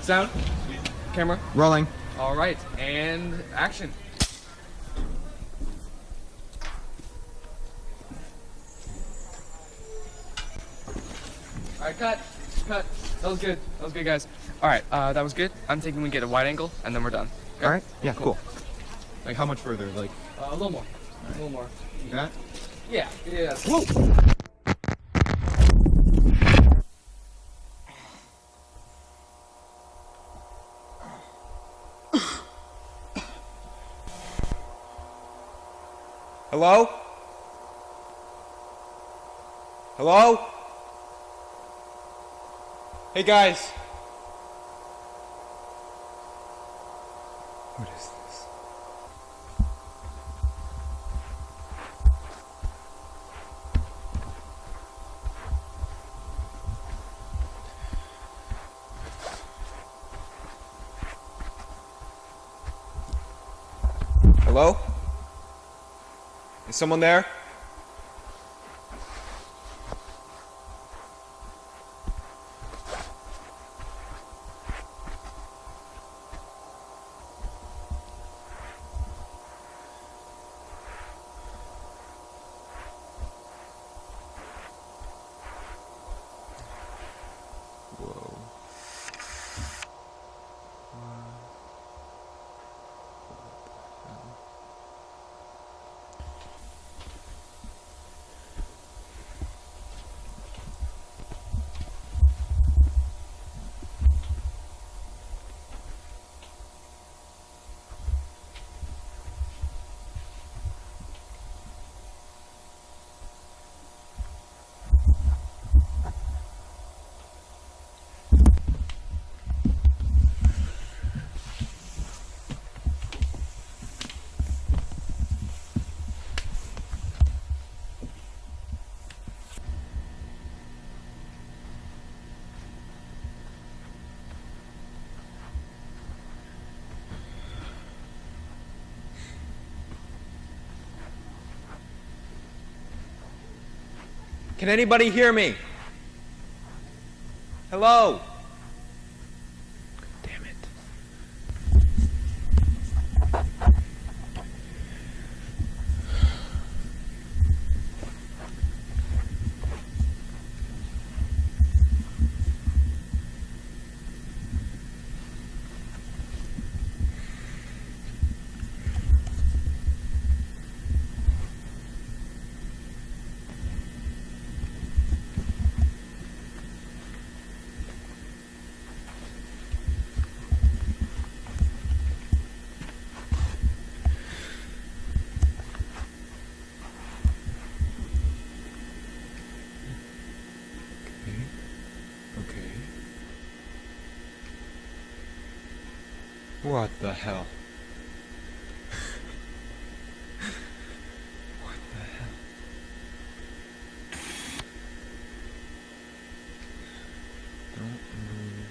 Sound. Camera. Rolling. All right, and action. All right, cut. Cut. That was good. That was good, guys. All right, that was good. I'm thinking we get a wide angle, and then we're done. Okay? All right. Yeah. Cool. Like how much further? Like A little more. A little more. that? Yeah. Yeah. Whoa. Hello? Hello? Hey guys. What is this? Hello? Is someone there? Whoa. Can anybody hear me? Hello? Damn it. Okay. What the hell? What the hell? Don't move.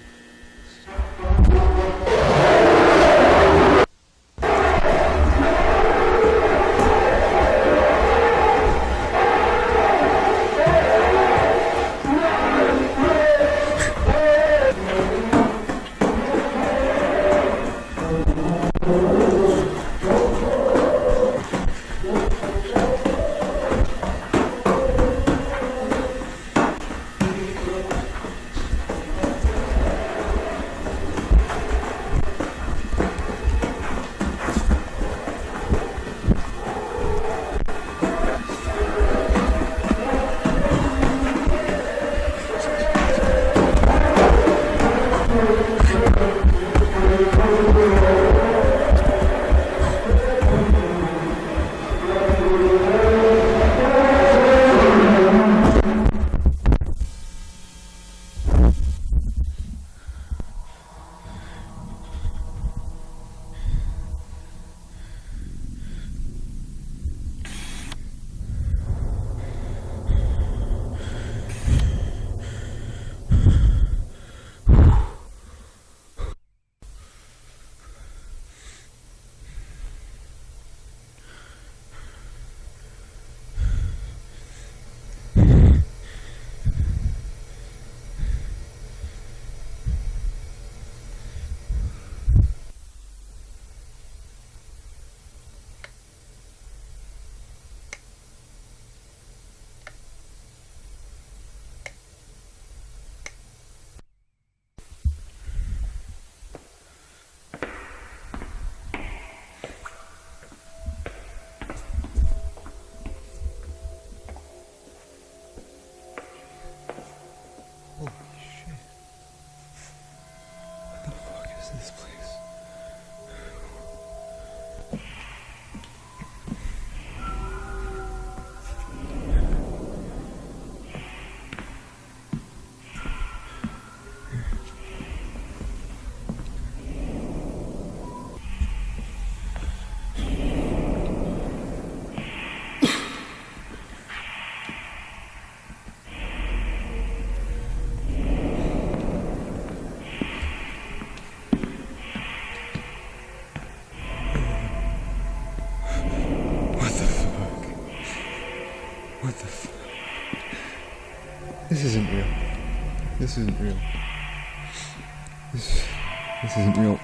This isn't real. This isn't real. This isn't real.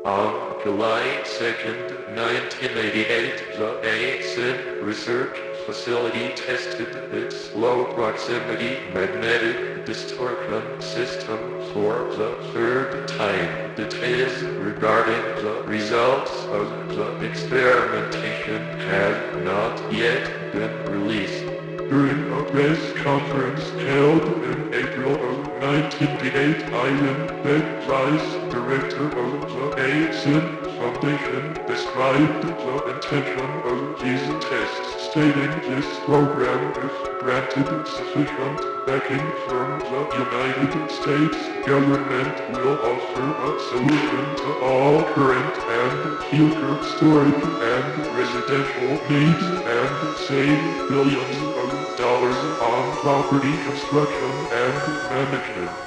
On July 2nd, 1988, the ASIN research facility tested its low proximity magnetic distortion system for the third time. Details regarding the results of the experimentation have not yet been released. During a press conference held in April of 1988, Ivan Beck, vice director of the ASIN Foundation, described the intention of these tests, stating this program, if granted sufficient backing from the United States government, will offer a solution to all current and future storage and residential needs and save billions of dollars on property construction and management.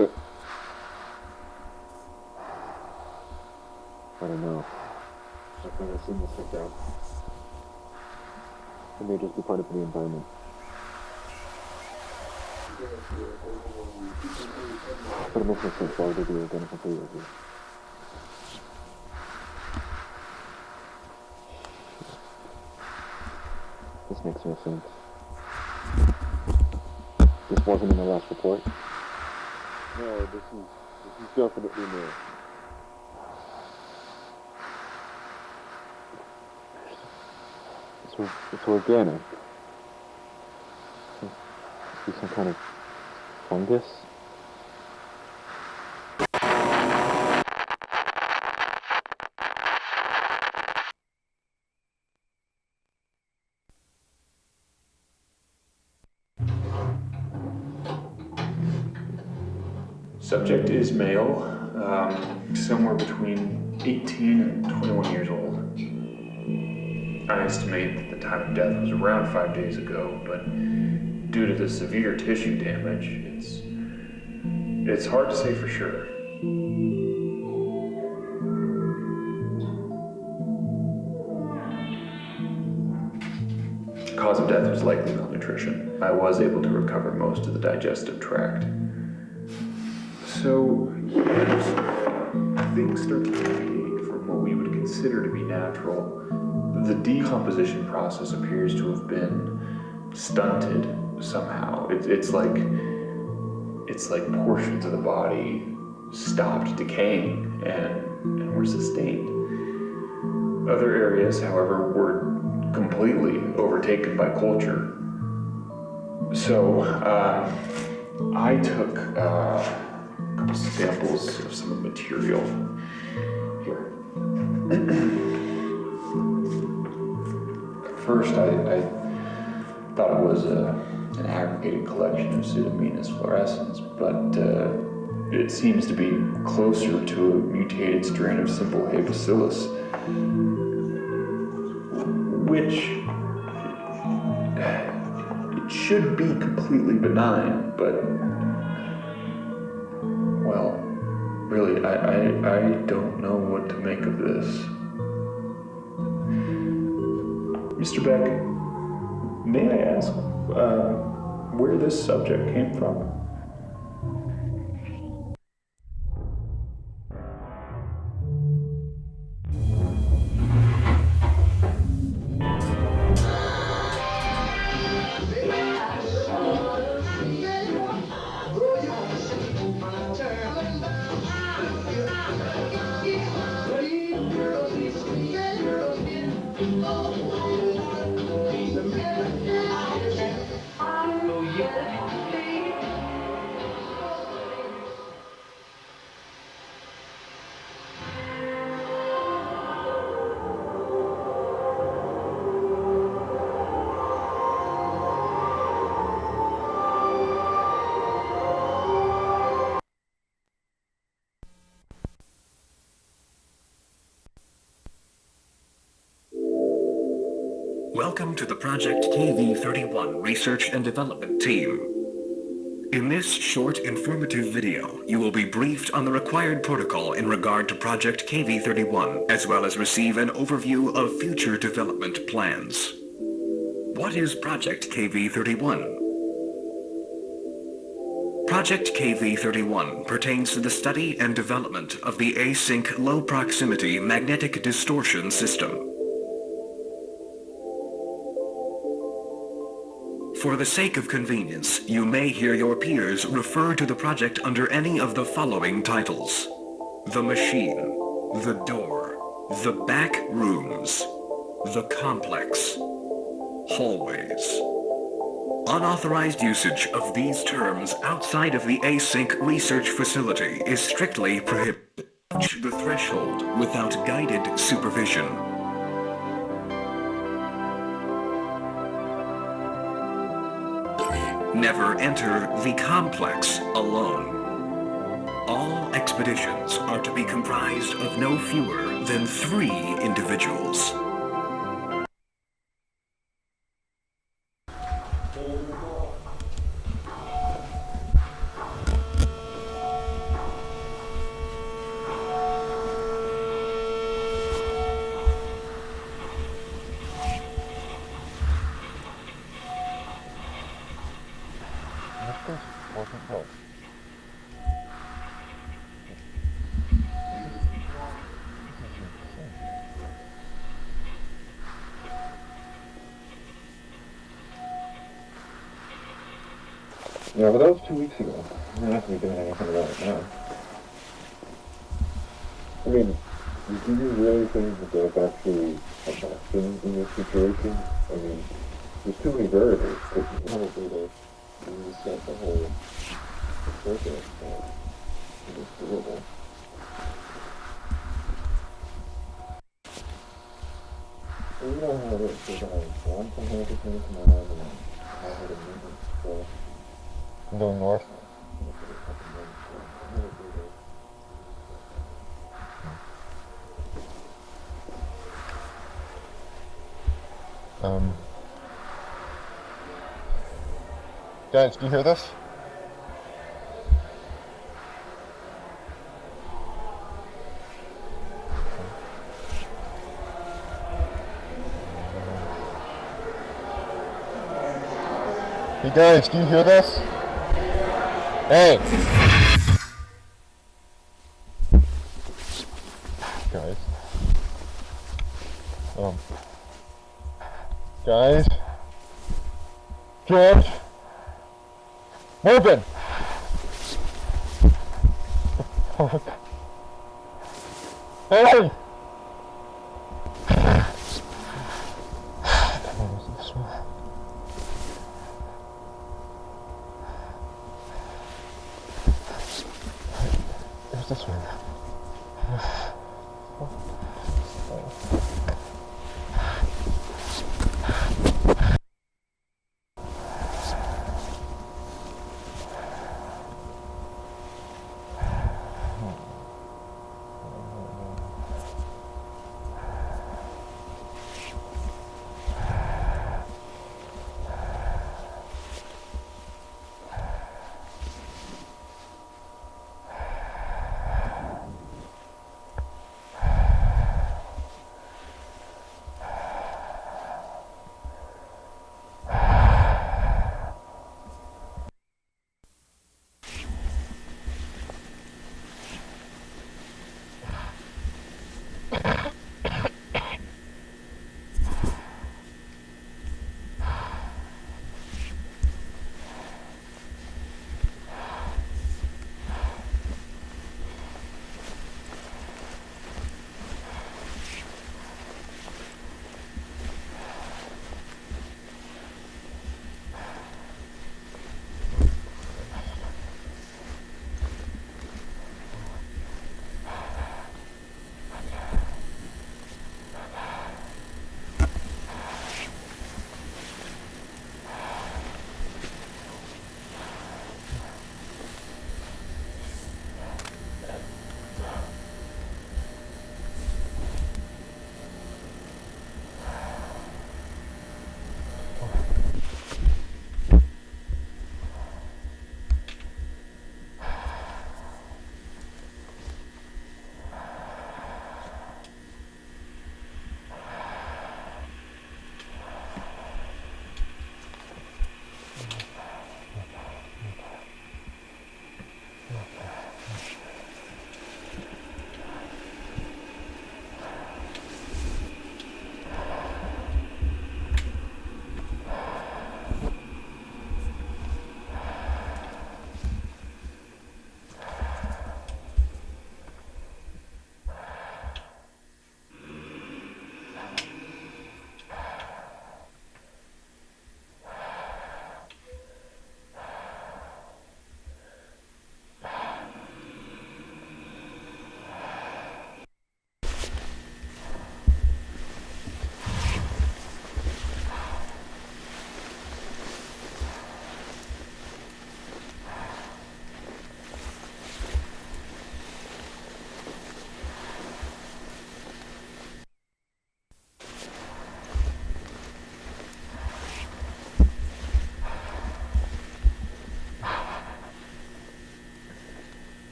bit. I don't know. I've never seen this like that. It may just be part of the environment. But it makes no sense. Why would they be identical to you? This makes no sense. This wasn't in the last report? No, this is definitely new. It's organic. Must be some kind of fungus? Subject is male, somewhere between 18 and 21 years old. I estimate that the time of death was around 5 days ago, but due to the severe tissue damage, it's hard to say for sure. Cause of death was likely malnutrition. I was able to recover most of the digestive tract. So, yes, things start to deviate from what we would consider to be natural. The decomposition process appears to have been stunted somehow. It's like portions of the body stopped decaying and were sustained. Other areas, however, were completely overtaken by culture. So, I took samples of some of the material here. First, I thought it was an aggregated collection of Pseudomonas fluorescens, but it seems to be closer to a mutated strain of simple hay bacillus, which it should be completely benign, but well, really, I don't know what to make of this. Mr. Beck, may I ask where this subject came from? Welcome to the Project KV-31 Research and Development Team. In this short, informative video, you will be briefed on the required protocol in regard to Project KV-31, as well as receive an overview of future development plans. What is Project KV-31? Project KV-31 pertains to the study and development of the async low-proximity magnetic distortion system. For the sake of convenience, you may hear your peers refer to the project under any of the following titles: The Machine, The Door, The Backrooms, The Complex, Hallways. Unauthorized usage of these terms outside of the async research facility is strictly prohibited. Reach the threshold without guided supervision. Never enter the complex alone. All expeditions are to be comprised of no fewer than 3 individuals. Yeah, but that was 2 weeks ago. We're not going to be doing anything about it now. I mean, do you really think that that's actually a lesson in this situation? I mean, there's too many variables. Probably to reset the whole circuit, but it's doable. Well, you know how it is. There's one from here to come tomorrow, and then I had a meeting, so I'm going north. Guys, do you hear this? Hey guys, do you hear this? Hey! Guys. Guys? George? Moving! Fuck. Hey! This one. There's this one.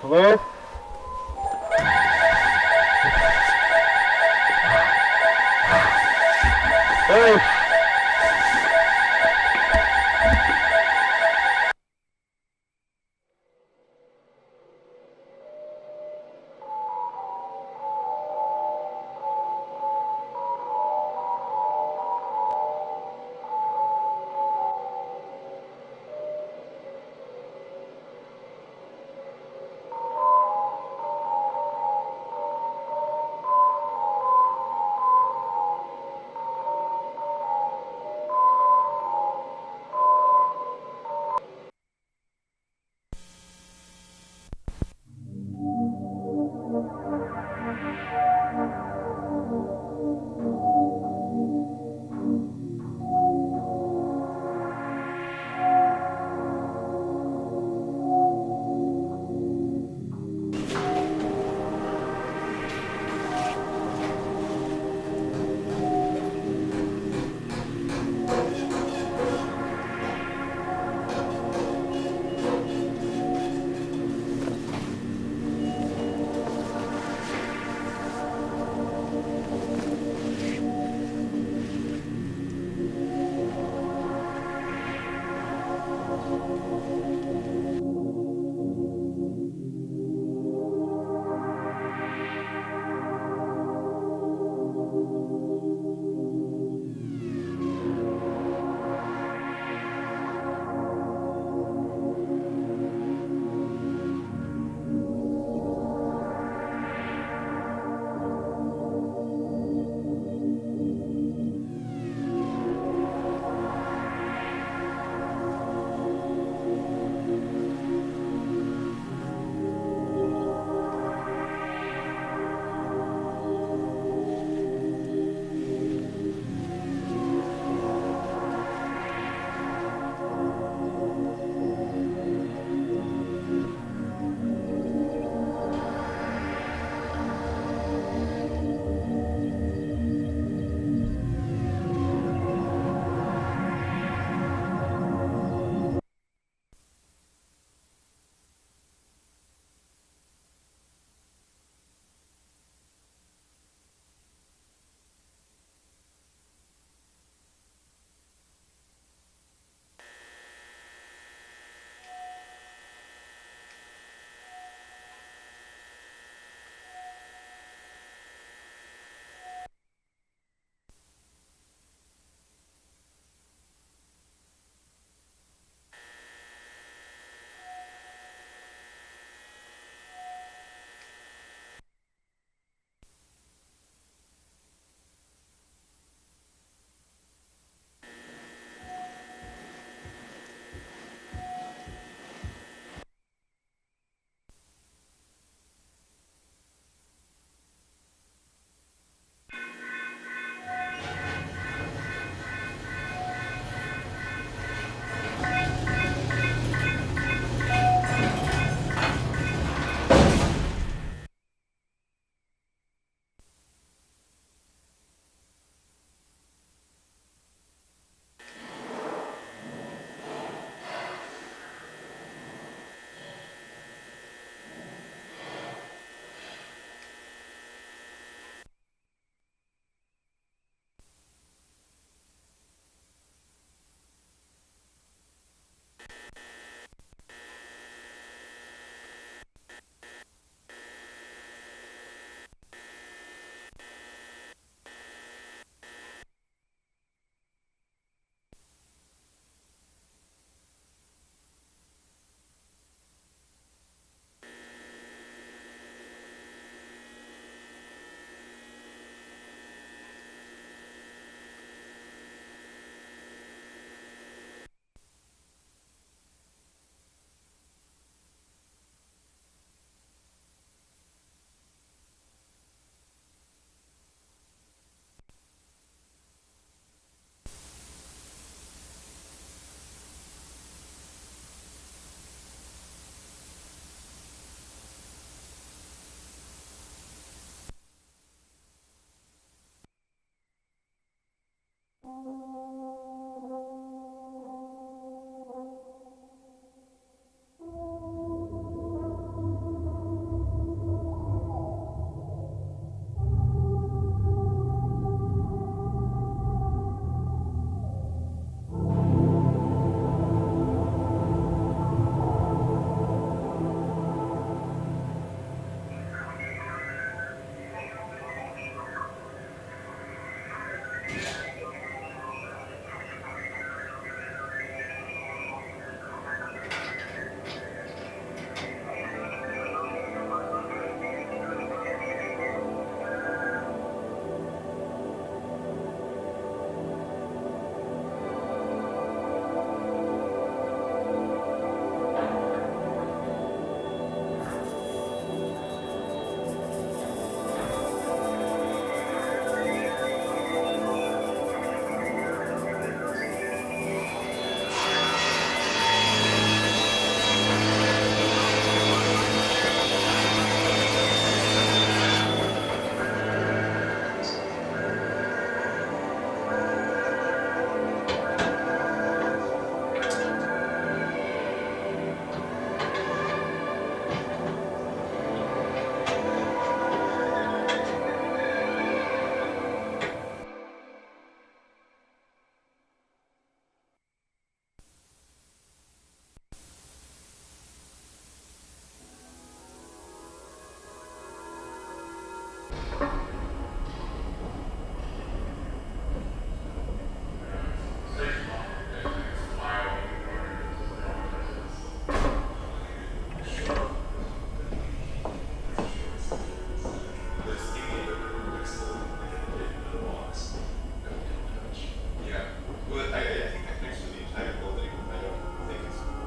Hello? Hey!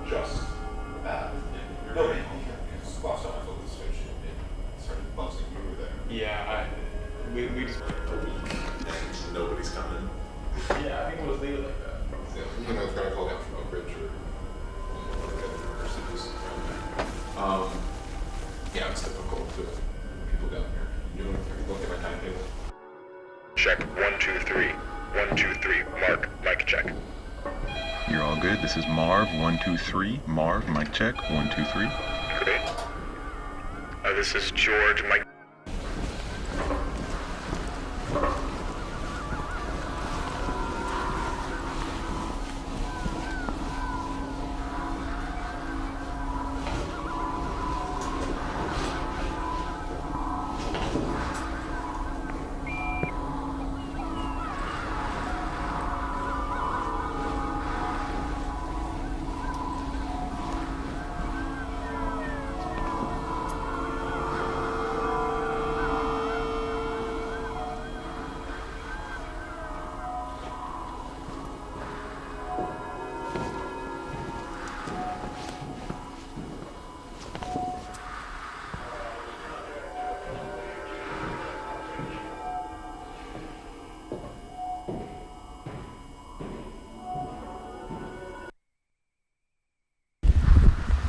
just that. Nobody just lost someone flipped the switch and it started buzzing. You were there. Yeah, we just. Nobody's coming. Yeah, I think we'll just leave it like that. So, you know, it's gonna call down from Oak Ridge or yeah, it's difficult to people down here. You know, look at my timetable. Check 1 2 3. 1 2 3. Mark. Mic check. You're all good. This is Marv 1 2 3. Marv, mic check 1 2 3. Great. This is George. Mic.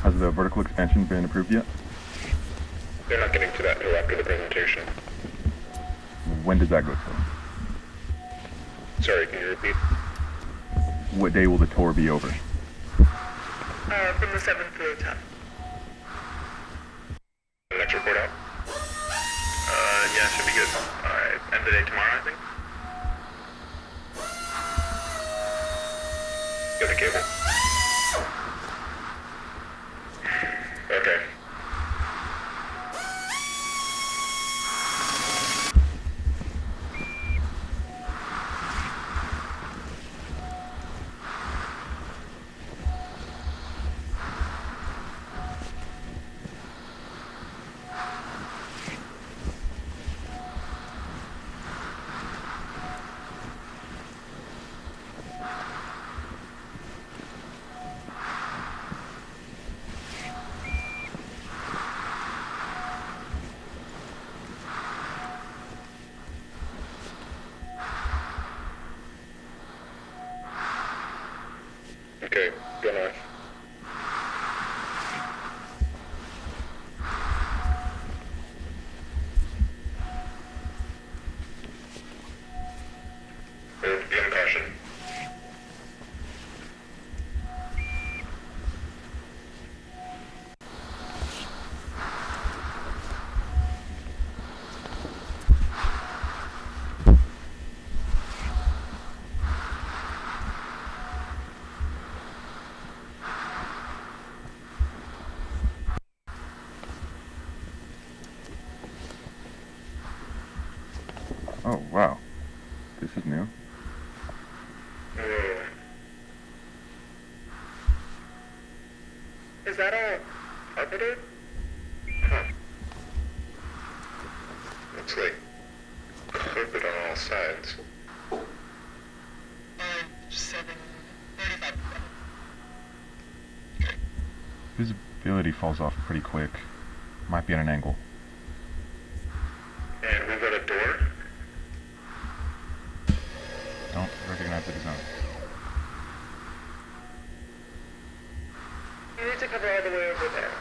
Has the vertical expansion been approved yet? They're not getting to that until after the presentation. When does that go to? Sorry, can you repeat? What day will the tour be over? From the 7th to the 10th. Next report out? Yeah, should be good. Alright, end of the day tomorrow, I think. Get the cable. Okay. Okay, go north. Be on caution. Oh, wow. This is new. Whoa. Is that all carpeted? Huh. Looks like carpet on all sides. 7:35. Visibility falls off pretty quick. Might be at an angle. And we've got a door. Don't recognize the design. You need to cover all the way over there.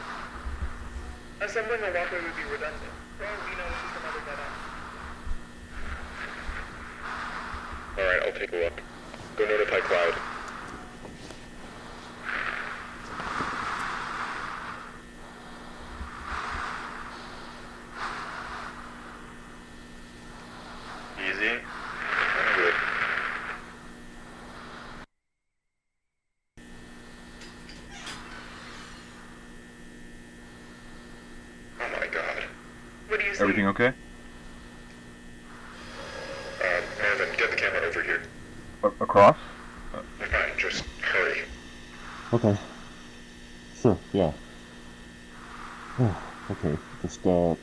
Assembling a walkway would be redundant. Well, we know it's just another dead end. Alright, I'll take a look. Go notify Cloud. Easy. I'm good. Oh my god. What do you see? Everything okay? Marvin, get the camera over here. Across? Fine, just hurry. Okay. Sure, yeah. Okay, just, 1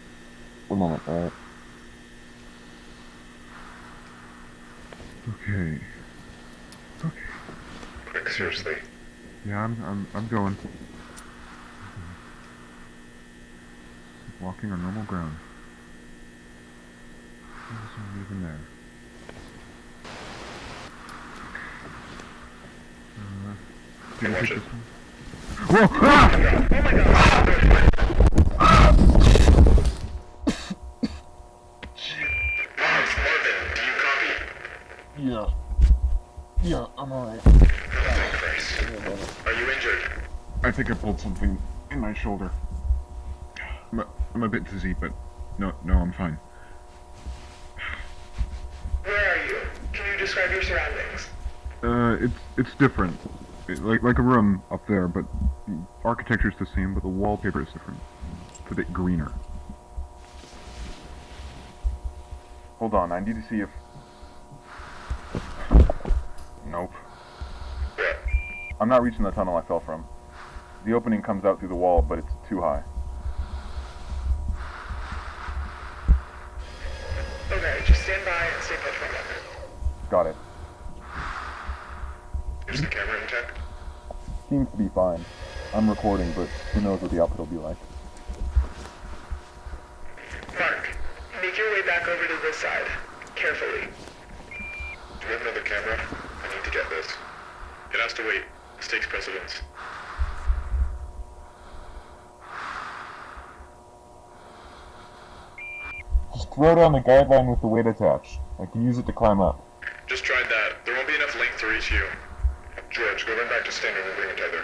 moment, alright? Okay. Okay. Quick, seriously. Yeah, I'm going. Walking on normal ground. There's somebody even there. Can watch it. Whoa! Ah! Marvin, do you copy? Yeah. Yeah, I'm alright. Oh, thank Christ. Are you injured? I think I pulled something in my shoulder. I'm a bit dizzy, but no, I'm fine. Where are you? Can you describe your surroundings? It's different. Like a room up there, but the architecture's the same, but the wallpaper is different. It's a bit greener. Hold on, I need to see if... Nope. What? I'm not reaching the tunnel I fell from. The opening comes out through the wall, but it's too high. Okay, just stand by and stay put for a moment. Got it. Is the camera intact? Seems to be fine. I'm recording, but who knows what the output will be like. Mark, make your way back over to this side. Carefully. Do we have another camera? I need to get this. It has to wait. This takes precedence. Just throw down the guideline with the weight attached. I can use it to climb up. Just tried that. There won't be enough length to reach you. George, go run back to standard and bring a tether.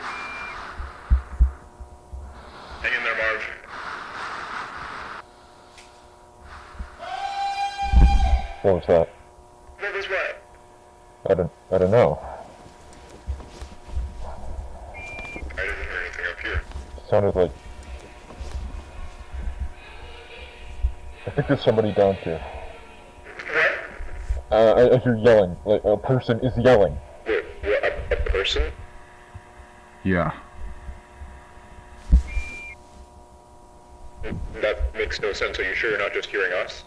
Hang in there, Marv. What was that? What was what? I don't know. I didn't hear anything up here. It sounded like... I think there's somebody down here. What? I hear yelling. Like, a person is yelling. What, a person? Yeah. That makes no sense. Are you sure you're not just hearing us?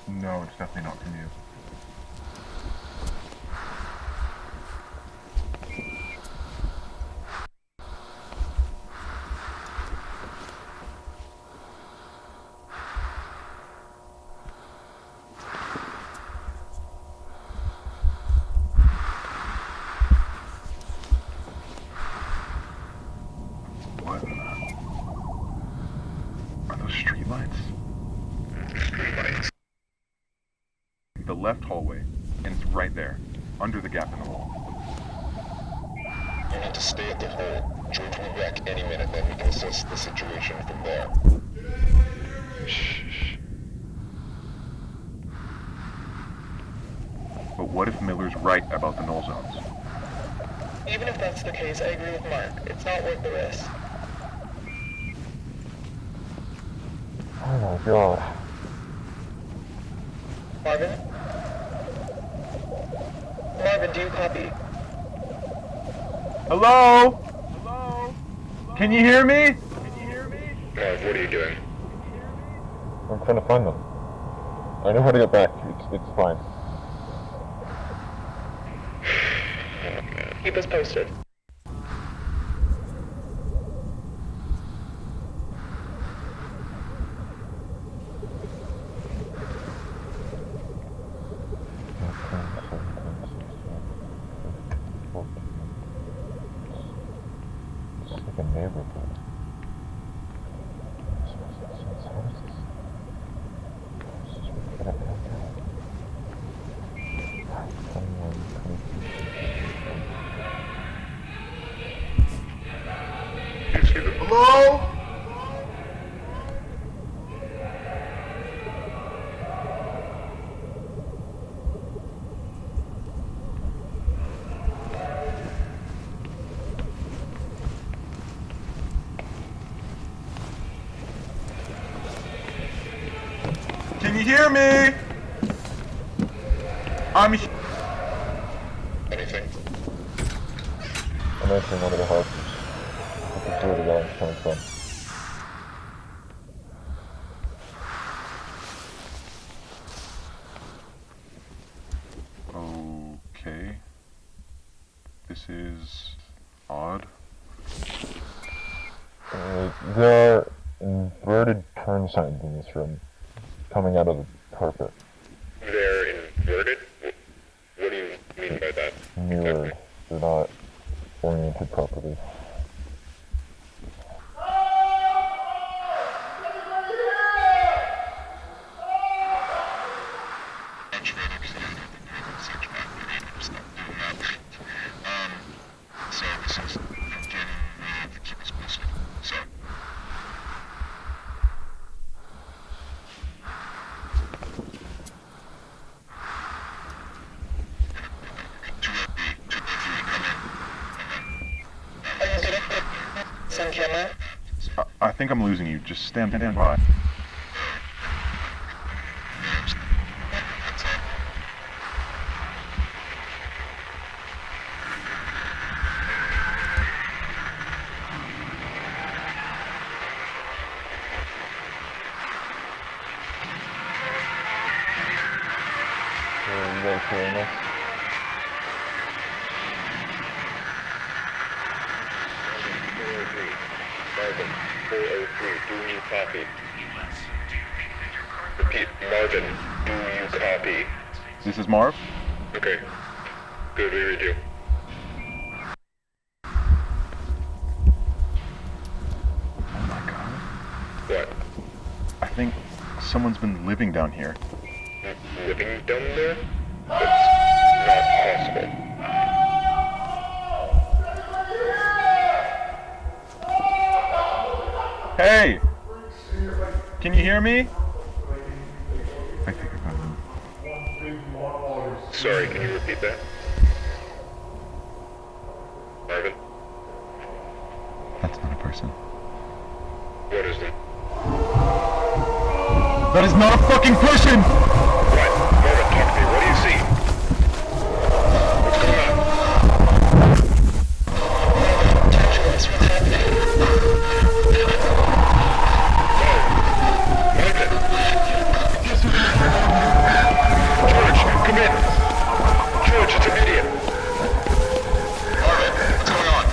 No, it's definitely not from you. What? Are those streetlights? Streetlights. The left hallway ends right there, under the gap in the wall. You need to stay at the hole. George will be back any minute, then we can assess the situation from there. Shh. But what if Miller's right about the null zones? Even if that's the case, I agree with Mark. It's not worth the risk. Oh my god. Marvin? Marvin, do you copy? Hello? Can you hear me? Marv, what are you doing? I'm trying to find them. I know how to get back. It's fine. Keep us posted. It's like a neighborhood. Hello? Can you hear me? I'm here. Anything? I'm entering one of the houses. I can see where the yelling's coming from. Okay. This is odd. There are inverted turn signs in this room, coming out of the carpet. They're inverted? What do you mean by that? Mirrored. They're not oriented properly. So this is beginning with keep us posted. So. I think I'm losing you. Just stand by. Are you guys hearing this? Marvin, 403, do you copy? Repeat, Marvin, do you copy? This is Marv? Okay. Good, we read you. Oh my god. What? I think someone's been living down here. Living down there? That's not possible. Hey! Can you hear me? I think I got him. Sorry, can you repeat that? Marvin? That's not a person. What is it? That is not a fucking person! What? Marvin, talk to me. What do you see? What's going on? George, come in. George, it's immediate. Marvin, what's going on?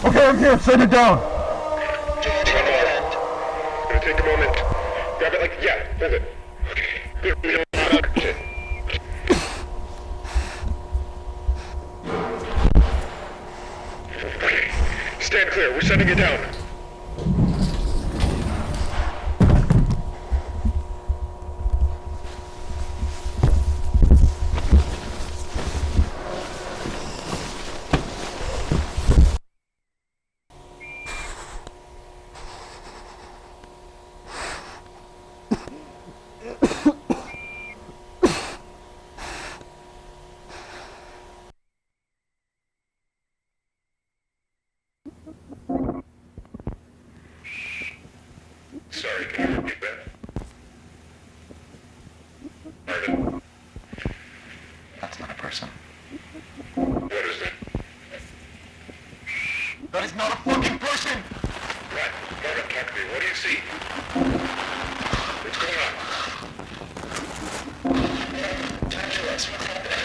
Okay, I'm here. Send it down. It's gonna take a moment. Grab it like, yeah, hold it. Okay. Shit. Okay. Stand clear. We're sending it down. Sorry, can you repeat that? Marvin? That's not a person. What is it? That is not a fucking person! What? Marvin, talk to me. What do you see? What's going on? Talk to us. What's happening?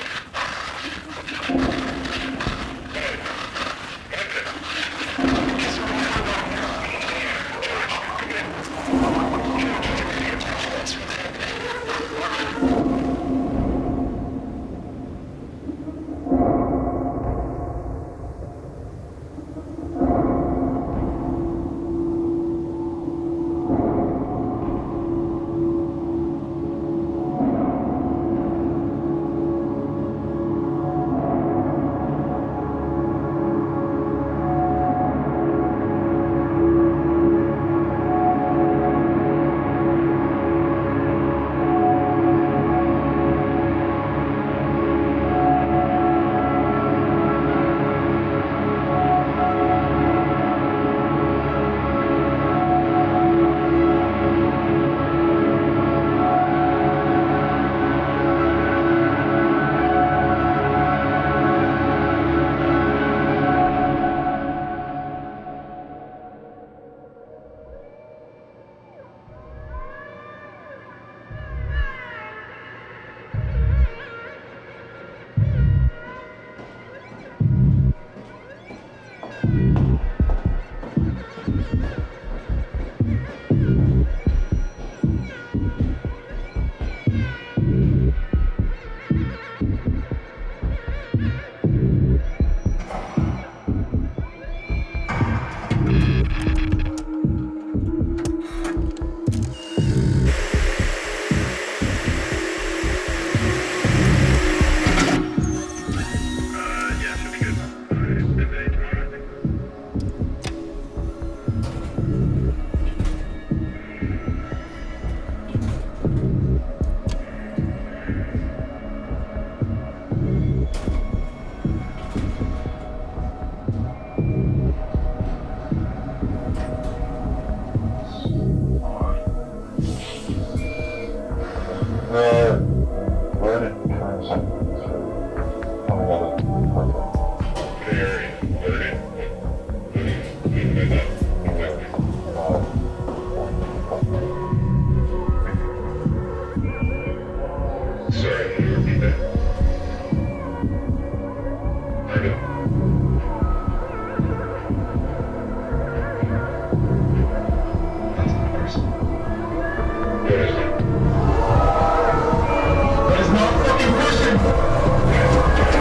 coming out of the apartment. What area? Learning? What do you mean by that? Exactly. Sorry, can you repeat that? Pardon? That's not a person. What is it? That is not a fucking person! Alright, can you repeat that?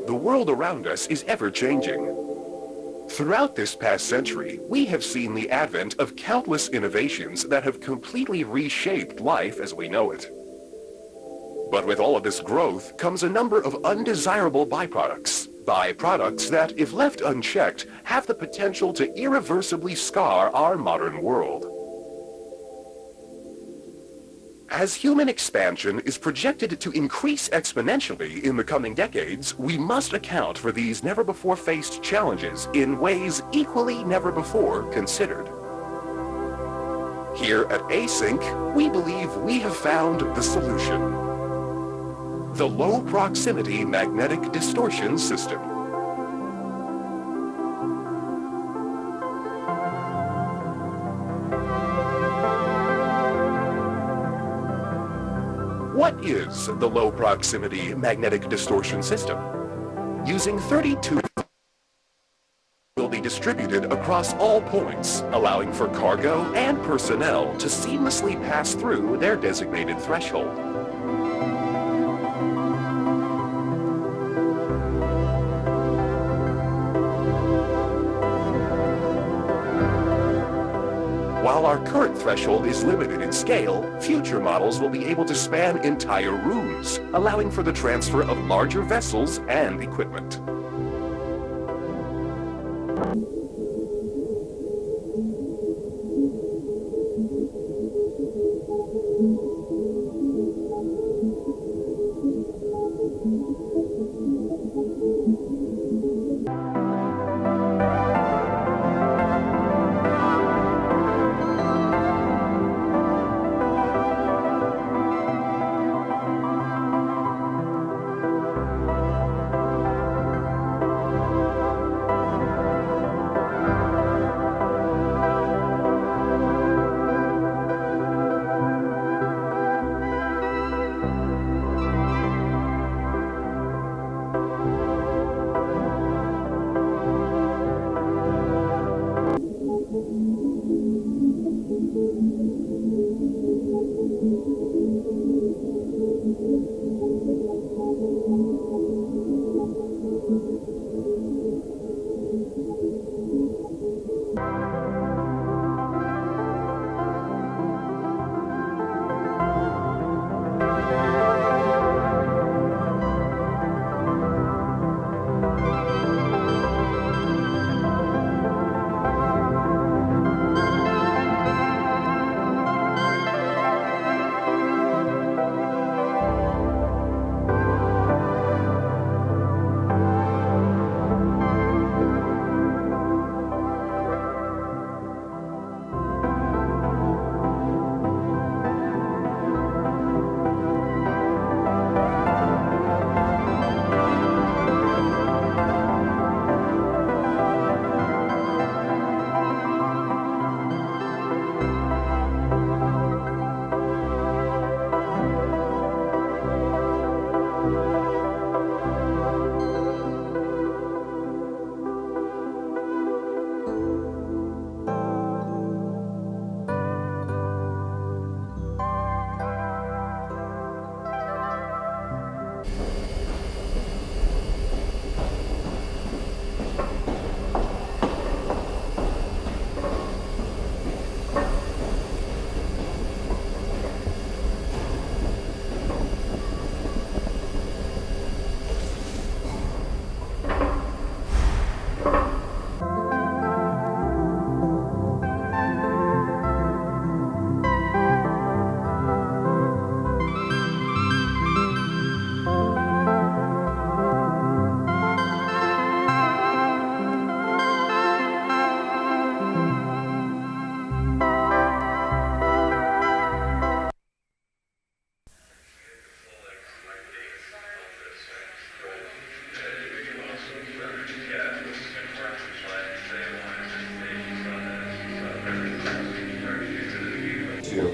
The world around us is ever-changing. Throughout this past century, we have seen the advent of countless innovations that have completely reshaped life as we know it. But with all of this growth comes a number of undesirable byproducts. byproducts that, if left unchecked, have the potential to irreversibly scar our modern world. As human expansion is projected to increase exponentially in the coming decades, we must account for these never-before-faced challenges in ways equally never-before considered. Here at Async, we believe we have found the solution: the low-proximity magnetic distortion system. What is the low-proximity magnetic distortion system? Using 32 will be distributed across all points, allowing for cargo and personnel to seamlessly pass through their designated threshold. While our current threshold is limited in scale, future models will be able to span entire rooms, allowing for the transfer of larger vessels and equipment.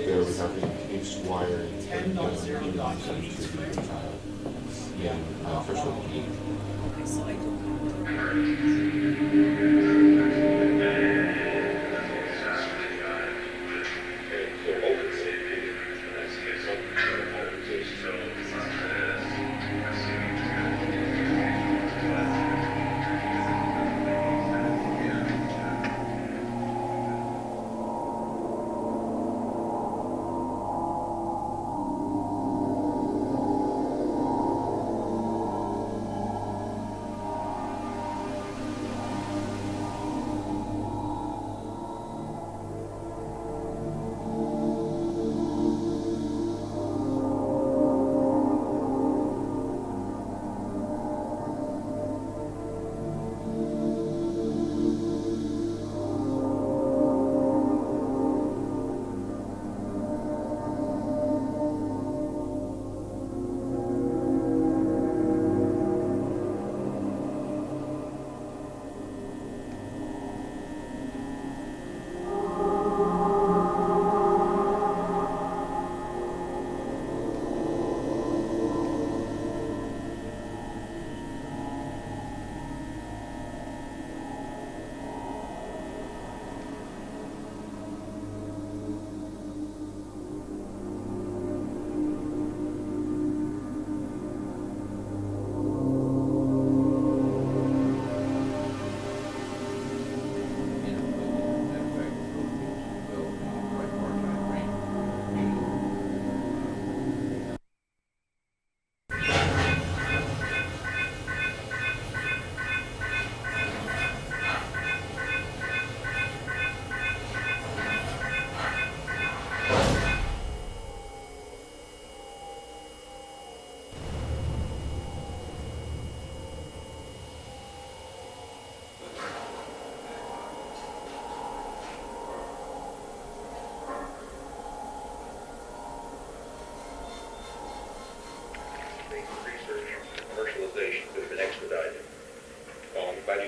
There was having case wiring in threshold heat.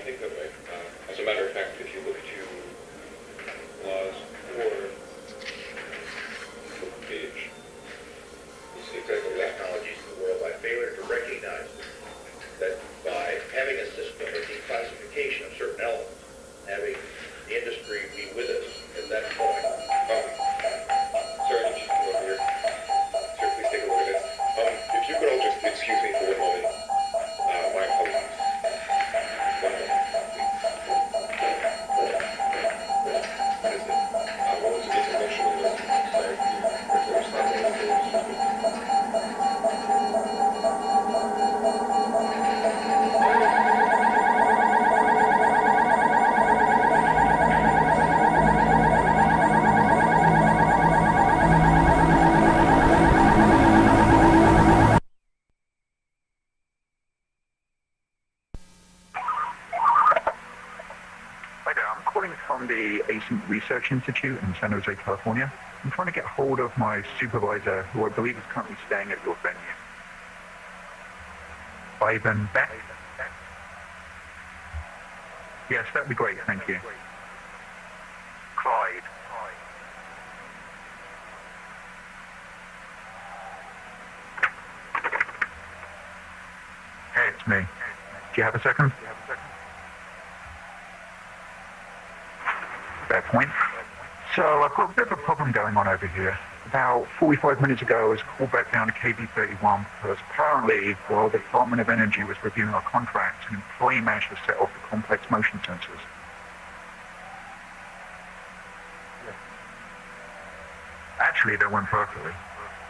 take that way. As a matter of fact, if you look at your clause 4 page, you see exactly that. Technologies in the world by failure to recognize that by having a system of declassification of certain elements, having the industry be with us at that point. Sir, just come over here. Sir, please take a look at this. If you could all just excuse me for 1 moment. My apologies. 1 moment. What is it? What was the information on the side? There's Hi there, I'm calling from the Ascent Research Institute in San Jose, California. I'm trying to get hold of my supervisor, who I believe is currently staying at your venue. Ivan Beck? Yes, that'd be great, thank you. Clyde. Hey, it's me. Do you have a second? Fair point. So I've got a bit of a problem going on over here. About 45 minutes ago, I was called back down to KB31 because apparently, while the Department of Energy was reviewing our contracts, an employee managed to set off the complex motion sensors. Actually, they went perfectly.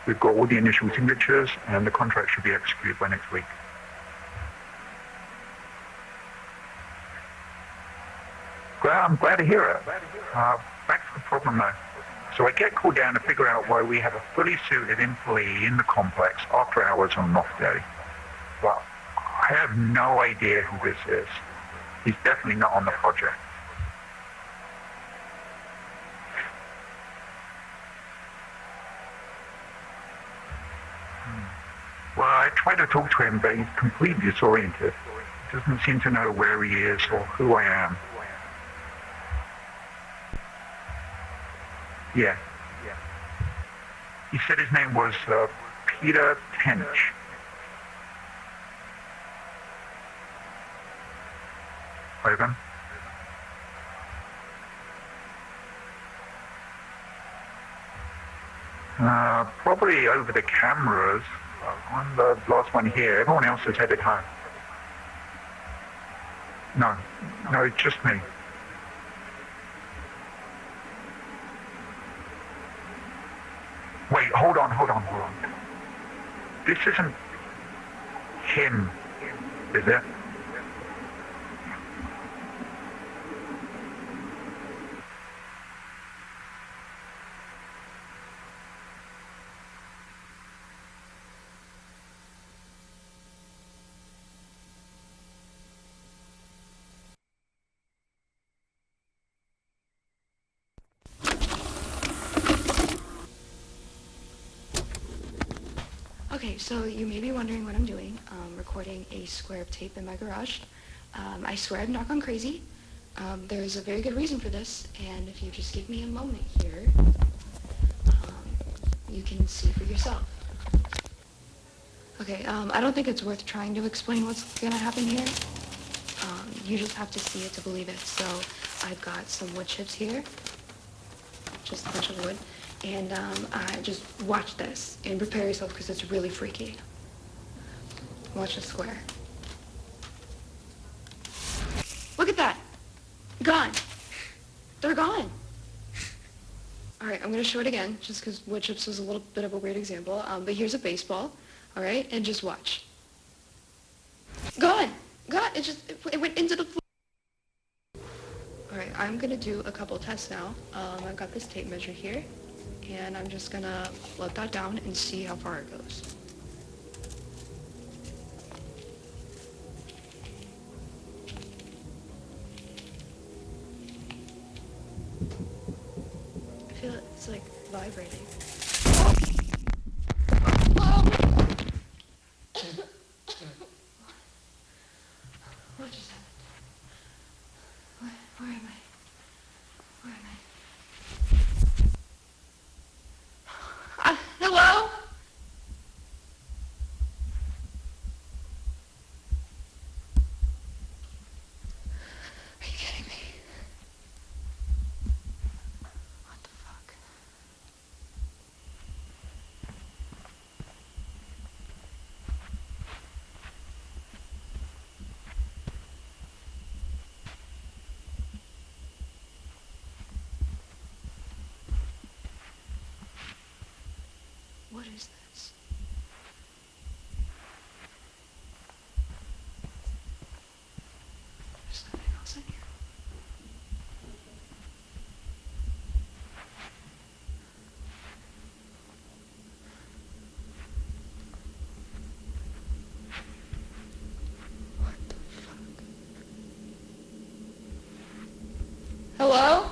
We've got all the initial signatures, and the contract should be executed by next week. Well, I'm glad to hear it. Back to the problem though. So I get called down to figure out why we have a fully suited employee in the complex after hours on an off day. Well, I have no idea who this is. He's definitely not on the project. Well, I tried to talk to him, but he's completely disoriented. He doesn't seem to know where he is or who I am. Yeah. He said his name was Peter Tench. Ivan? Probably over the cameras. I'm the last one here. Everyone else is headed home. No, it's just me. Wait, hold on. This isn't him, is it? Okay, so you may be wondering what I'm doing. Recording a square of tape in my garage. I swear I've not gone crazy. There's a very good reason for this, and if you just give me a moment here, you can see for yourself. Okay, I don't think it's worth trying to explain what's gonna happen here. You just have to see it to believe it. So I've got some wood chips here, just a bunch of wood. And just watch this and prepare yourself because it's really freaky. Watch the square. Look at that. Gone. They're gone. All right, I'm going to show it again just because wood chips was a little bit of a weird example. But here's a baseball. All right, and just watch. Gone. It went into the floor. All right, I'm going to do a couple tests now. I've got this tape measure here. And I'm just gonna let that down and see how far it goes. I feel it's like vibrating. What just happened? Where am I? Where am I? Hello? Are you kidding me? What the fuck? What is this? There's nothing else in here. What the fuck? Hello?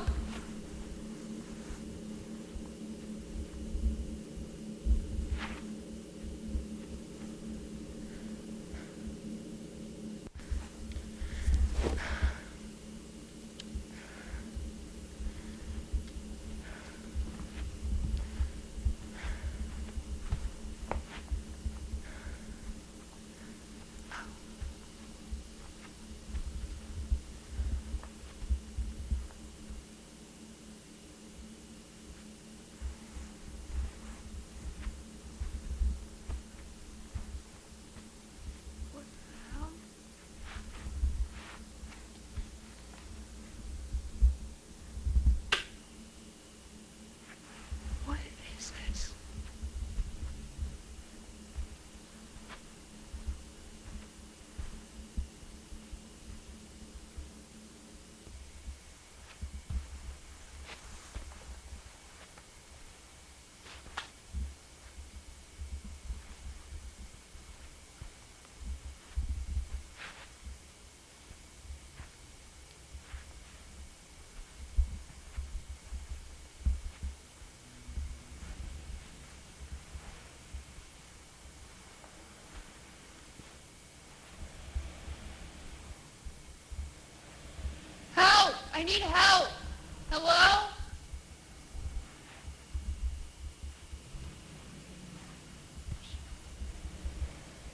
What the hell? What is this? Help! I need help! Hello?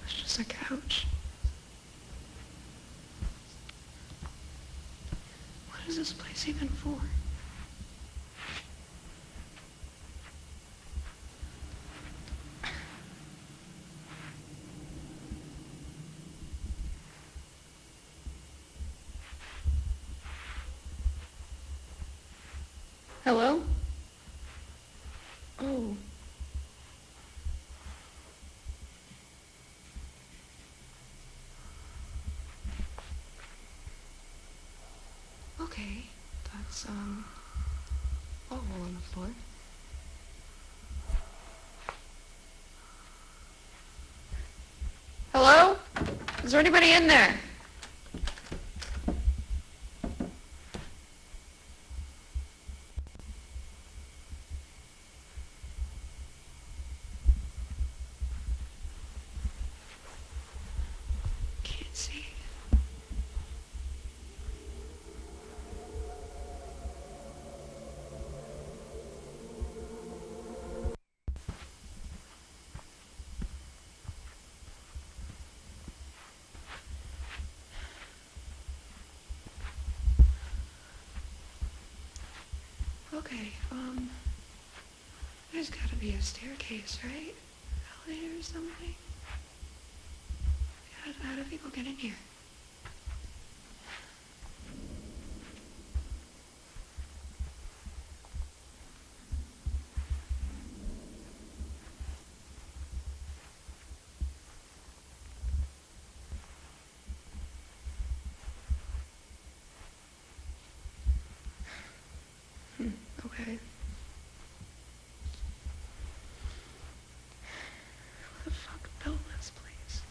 It's just a couch. What is this place even for? Hello? Oh. Okay, that's, a hole on the floor. Hello? Is there anybody in there? Can't see. Okay, there's gotta be a staircase, right? Elevator or something? How do people get in here? Okay. Who the fuck built this place?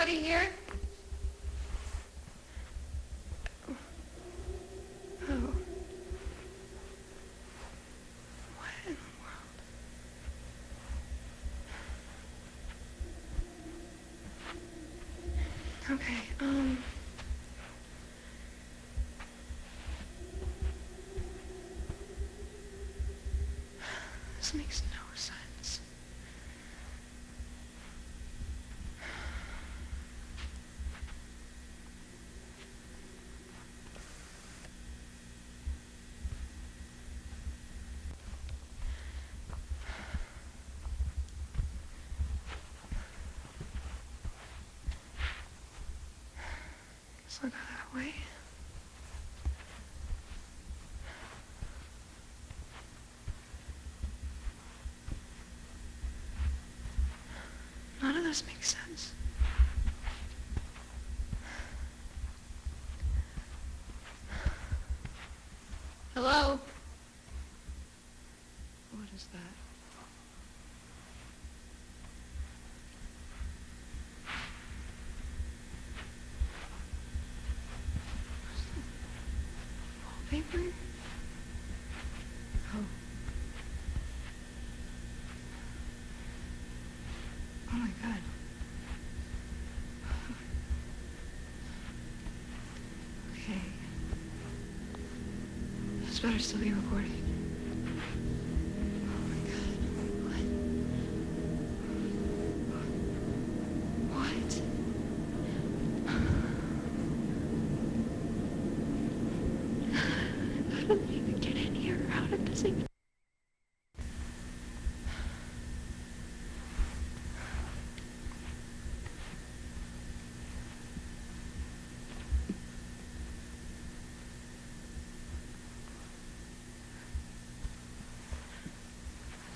anybody here? Oh. What in the world? Okay, this makes no sense. Guess I'll go that way. None of this makes sense. Hello? What is that? Wallpaper? Oh. Oh my god. Okay. This better still be recording. Oh my god. What? What? How did they even get in here? How did this even...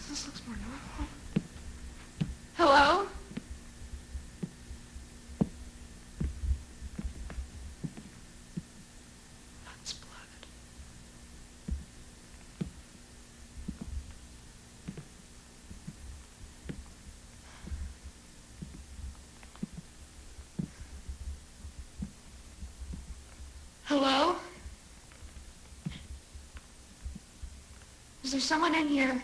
This looks more normal. Hello? That's blood. Hello? Is there someone in here?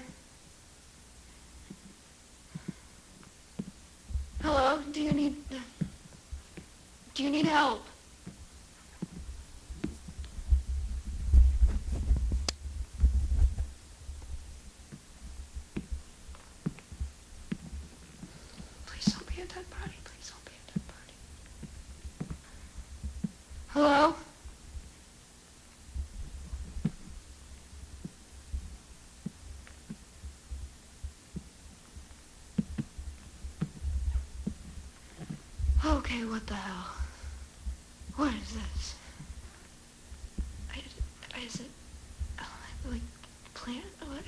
Hello? Do you need help? Please don't be a dead body. Please don't be a dead body. Hello? Okay, what the hell? What is this? Is it like plant? What?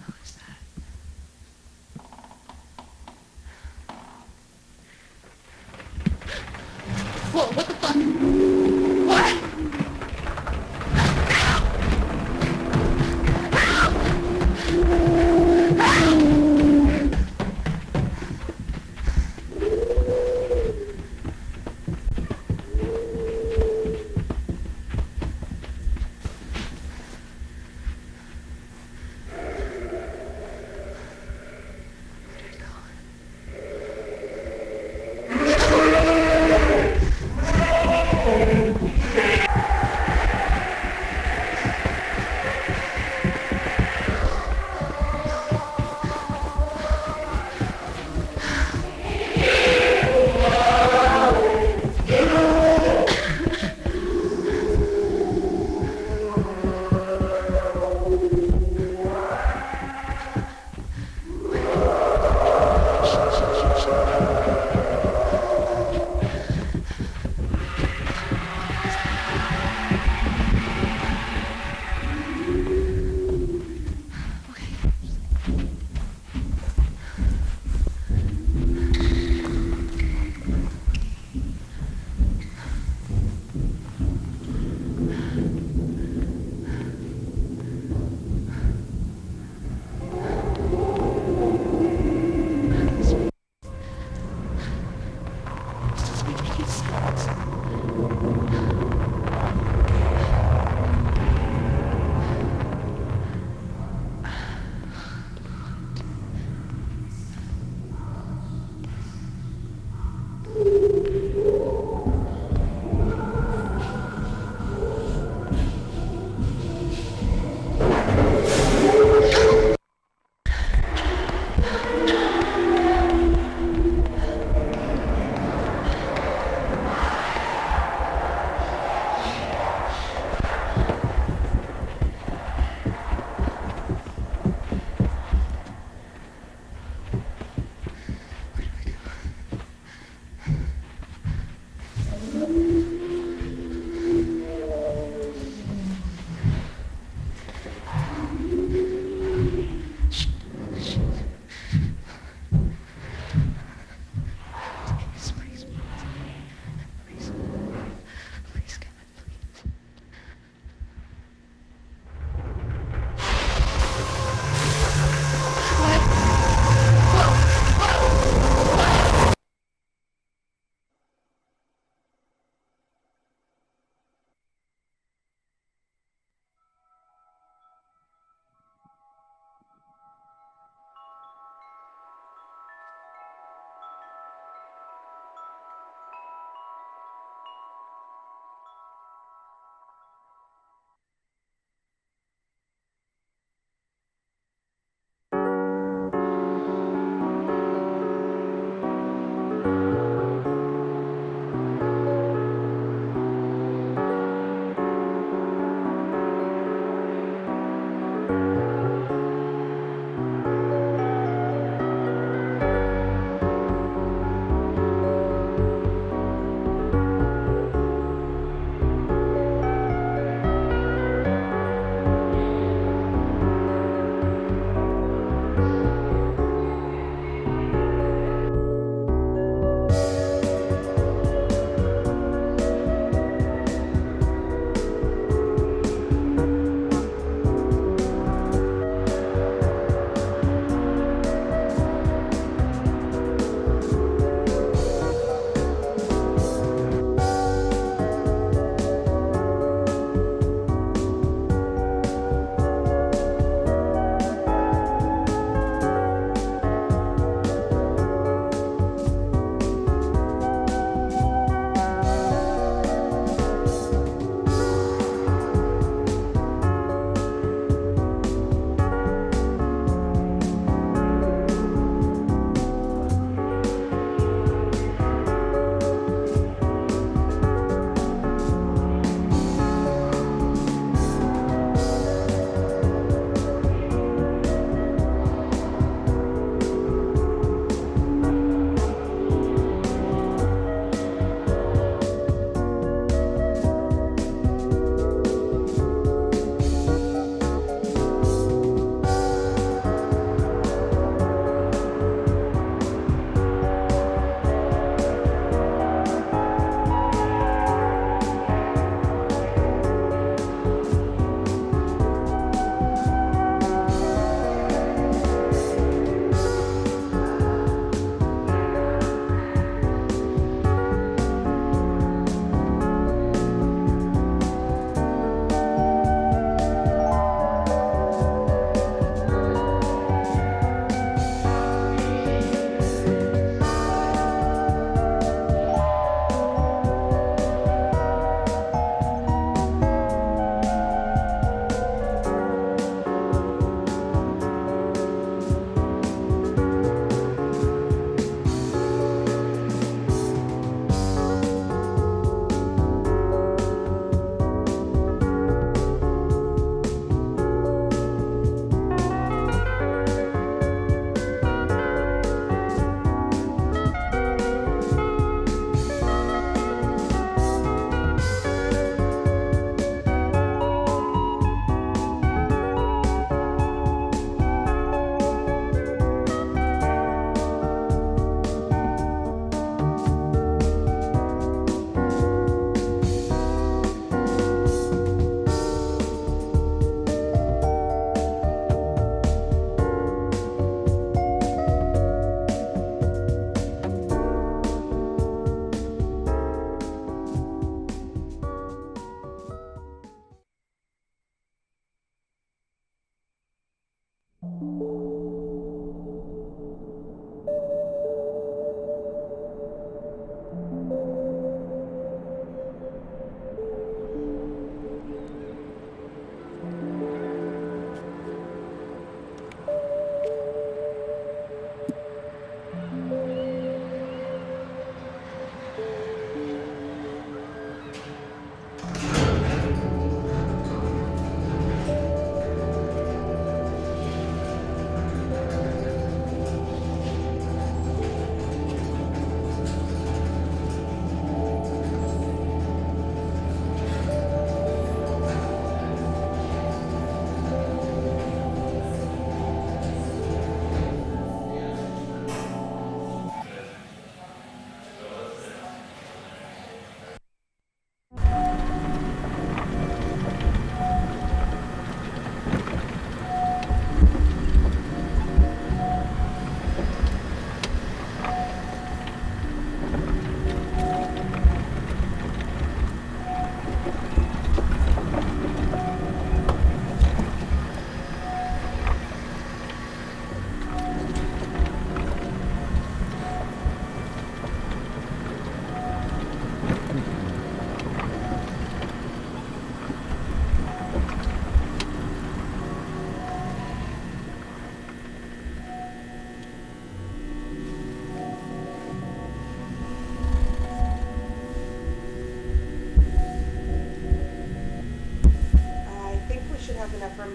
What is that? Whoa! What the fuck? What?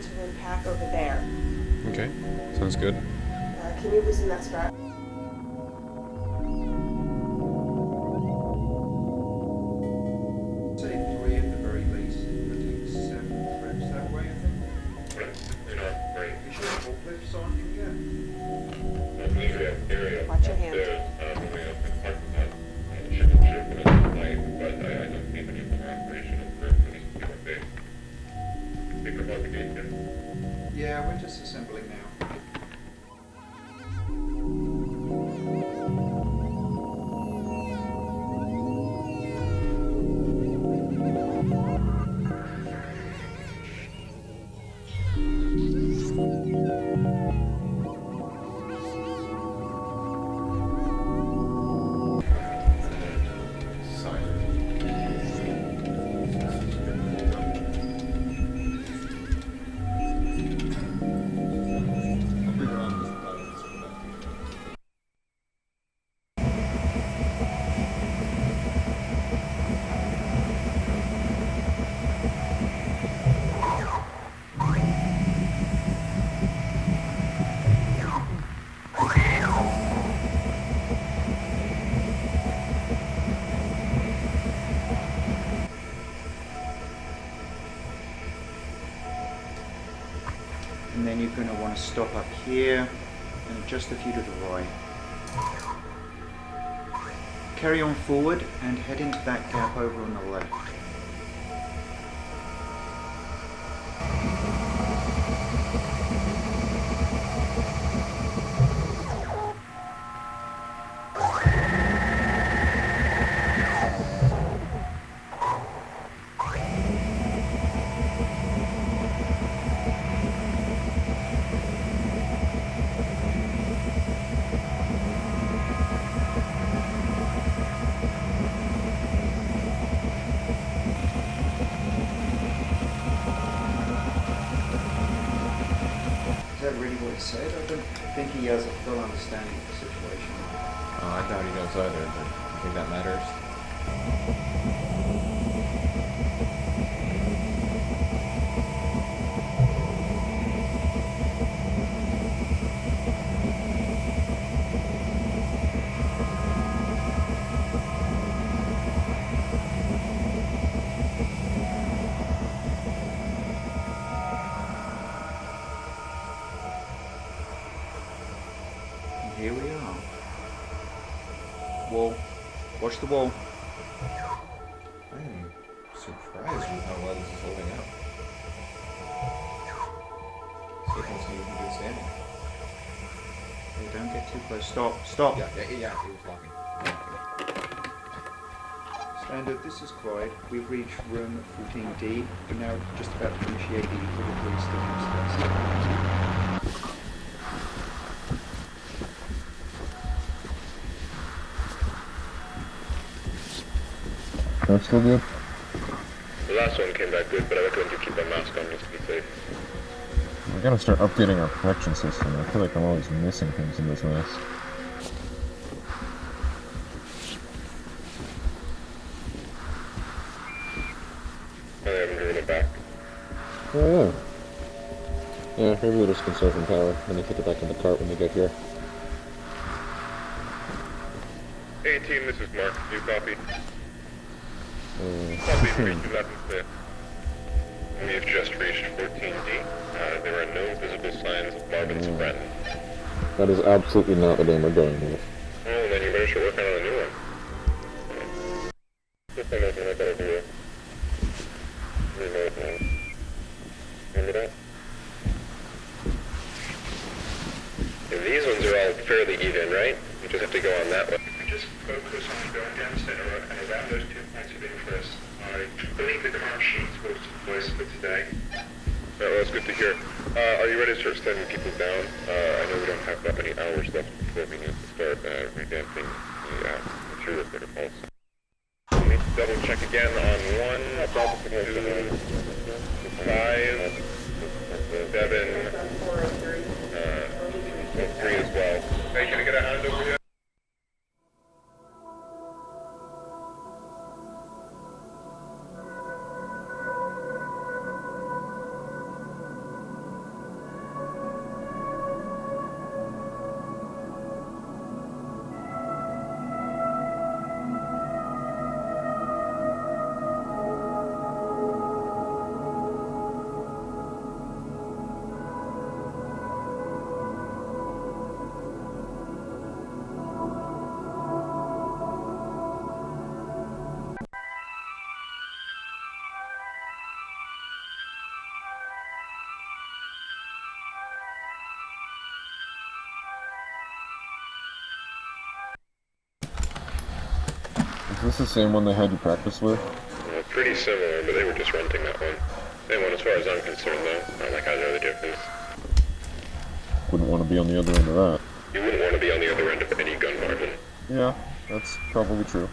to unpack over there. Okay, sounds good. Can you loosen that strap? Say 3 at the very least. It'll take 7 trips that way, I think. Right. You sure forklifts on in yet? Watch your hand. Yeah, we're just assembling now. And then you're going to want to stop up here and adjust a few to the right. Carry on forward and head into that gap over on the left. Is that really what he said? I don't think he has a full understanding of the situation. Oh, I doubt he knows either, but I think that matters. And here we are. Wall. Watch the wall. I am surprised with how well this is holding up. Still don't seem in good standing. Okay, don't get too close. Stop. Stop. Yeah, it was locking. Standard, this is Clyde. We've reached room 14D. We're now just about to initiate the equilibrium stimulus test. That's still good? The last one came back good, but I recommend you keep a mask on just to be safe. We gotta start updating our protection system. I feel like I'm always missing things in this mess. I haven't driven it back. Oh yeah. Yeah, maybe we'll just conserve some power and then take it back in the cart when we get here. Hey team, this is Mark. You copy? Uh, Copy, reached 11th. We've just reached 14D. There are no visible signs of Marvin's friend. That is absolutely not the name we're going with. Oh, then you better start working on a new one. Just nothing I better do. Remote one. Remember that? And these ones are all fairly even, right? You just have to go on that one. If we just focus on going down Center Road and around those 2 points of interest, I believe the car sheets will suffice for today. Well, that's good to hear. Are you ready to start sending people down? I know we don't have that many hours left before we need to start revamping the material protocols. We need to double check again on 1, 5, 7, 3 as well. Hey, can I get a hand over here? Is this the same one they had you practice with? Well, pretty similar, but they were just renting that one. Same one as far as I'm concerned, though. Not like I know the difference. Wouldn't want to be on the other end of that. You wouldn't want to be on the other end of any gun, Marvin. Yeah, that's probably true.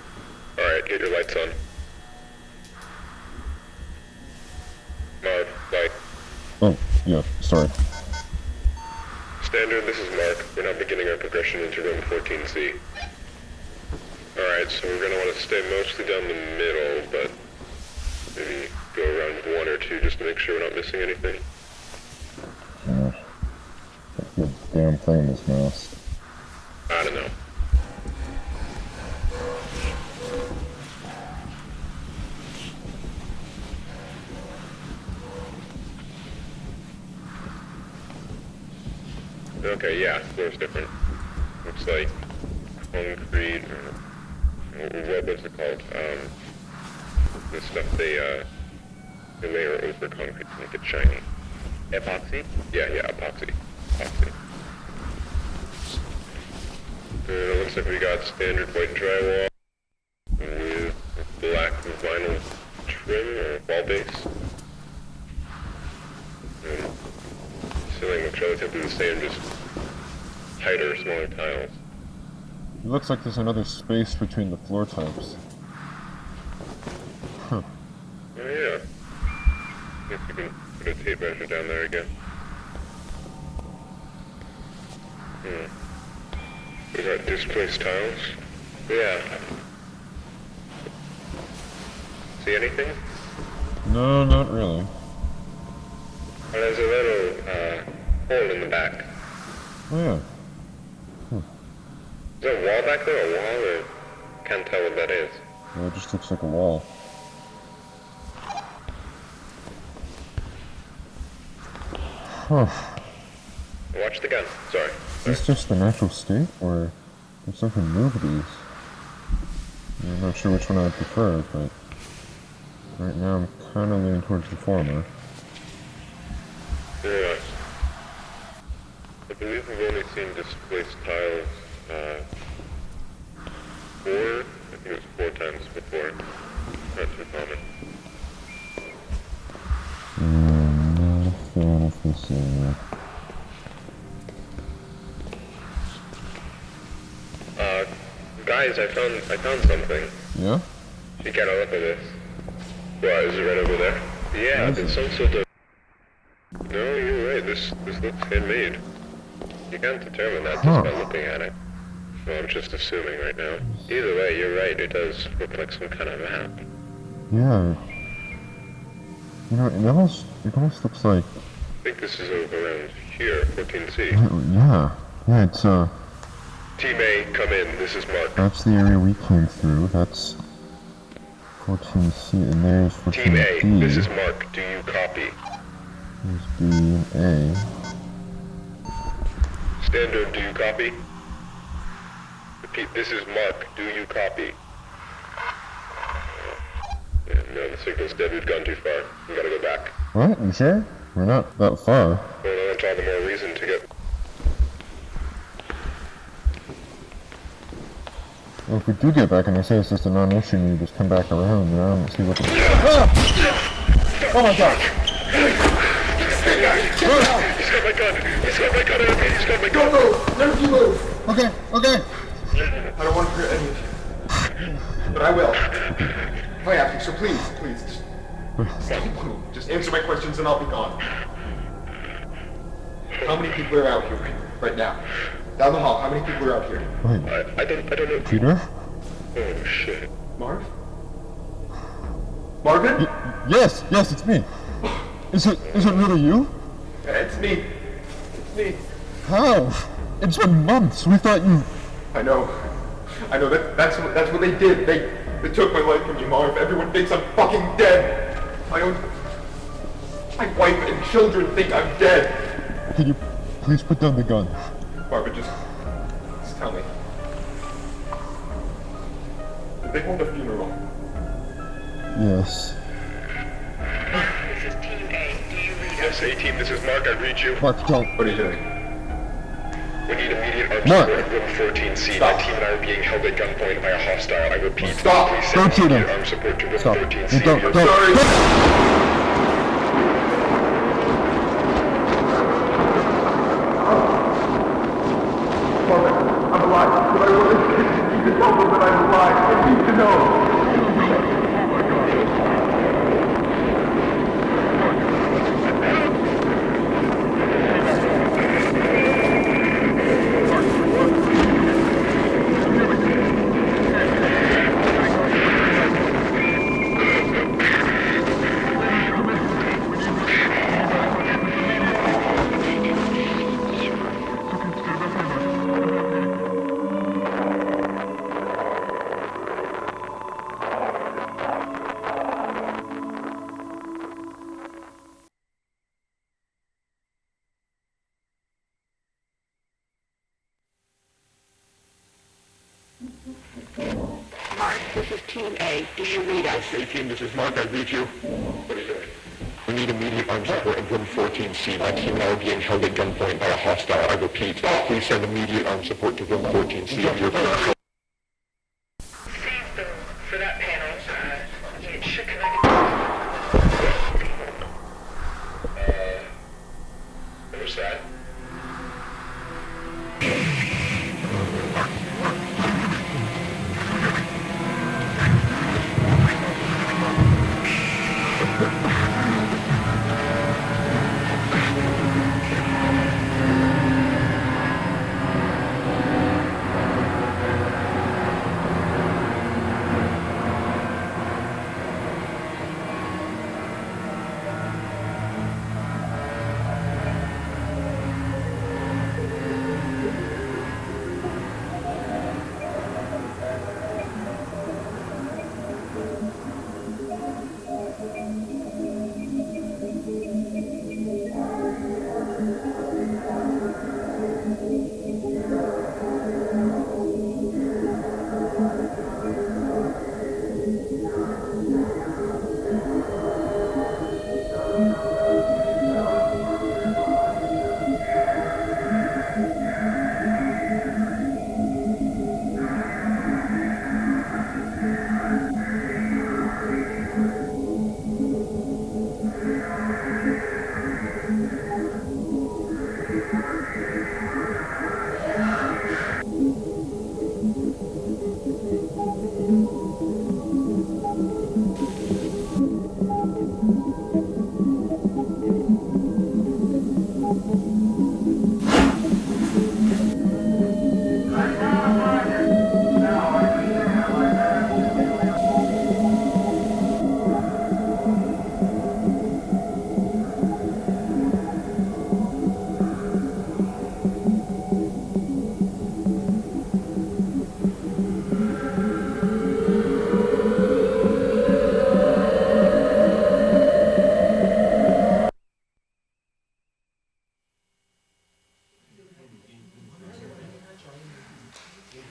Alright, get your lights on. Marv, light. Oh, yeah, sorry. Standard, this is Mark. We're now beginning our progression into room 14C. Alright, so we're gonna want to stay mostly down the middle, but maybe go around one or two just to make sure we're not missing anything. Yeah. Good damn thing, this mouse. I don't know. Okay, yeah, floor's different. Looks like concrete, or what's it called? The stuff they layer over concrete to make it shiny. Epoxy? Yeah, epoxy. It looks like we got standard white drywall with black vinyl trim or wall base. And ceiling looks relatively the same, just tighter, smaller tiles. It looks like there's another space between the floor types. Huh. Oh yeah. Guess we can put a tape measure down there again. We got displaced tiles. Yeah. See anything? No, not really. Well, there's a little hole in the back. Oh yeah. Is there a wall back there? A wall? Or can't tell what that is. Well, it just looks like a wall. Huh. Watch the gun. Sorry. Is this just the natural state, or did something move these? I'm not sure which one I prefer, but right now I'm kind of leaning towards the former. Yeah. I believe we've only seen displaced tiles, 4, I think it was 4 times before. Not too common. Not a fan of this area. Guys, I found something. Yeah? You gotta look at this. What, is it right over there? Yeah, it's some sort of... No, you're right, this looks handmade. You can't determine that just by looking at it. Well, I'm just assuming right now. Either way, you're right, it does look like some kind of map. Yeah. You know, it almost looks like... I think this is over around here, 14C. Yeah. Yeah, it's, Team A, come in, this is Mark. That's the area we came through. That's 14C, and there's 14D. Team A, this is Mark, do you copy? There's B and A. Standard, do you copy? Repeat, this is Mark, do you copy? No, the signal's dead, we've gone too far. We gotta go back. What? You sure? We're not that far. Well, that's all the more reason to get... Well, if we do get back and they say it's just a non-issue and you just come back around, then I don't see what the... Oh my god! He's got my gun! He's got my gun! He's got my gun! Don't move! Never you move! Okay, okay! I don't want to hurt any of you. But I will. If I have to, so please, just answer my questions and I'll be gone. How many people are out here right now? Down the hall, how many people are out here? Wait. I don't know. Peter? Oh shit. Marv? Marvin? Yes, it's me. Is it really you? Yeah, it's me. It's me. How? It's been months. We thought you... I know. That's what they did. They took my life from me, Marv. Everyone thinks I'm fucking dead. My wife and children think I'm dead. Can you please put down the gun? Marvin, just tell me. Did they hold a funeral? Yes. This is Team A. Do you read us? Yes, A-Team, this is Mark, I read you. Mark, don't. What are you doing? We need immediate armed What? support in room 14C. My team and I are being held at gunpoint by a hostile. I repeat, Stop. please Don't send shoot him. immediate armed support to room Stop. 14C. Don't. We are Don't. I'm alive, but I want to tell them that I'm alive. I need to know. Mark, this is Team A. Do you read us? Hey team, this is Mark. I read you. What is it? We need immediate armed support in room 14C. My team and I are being held at gunpoint by a hostile. I repeat, please send immediate armed support to room 14C. We are being For that panel, it should connect. What was that?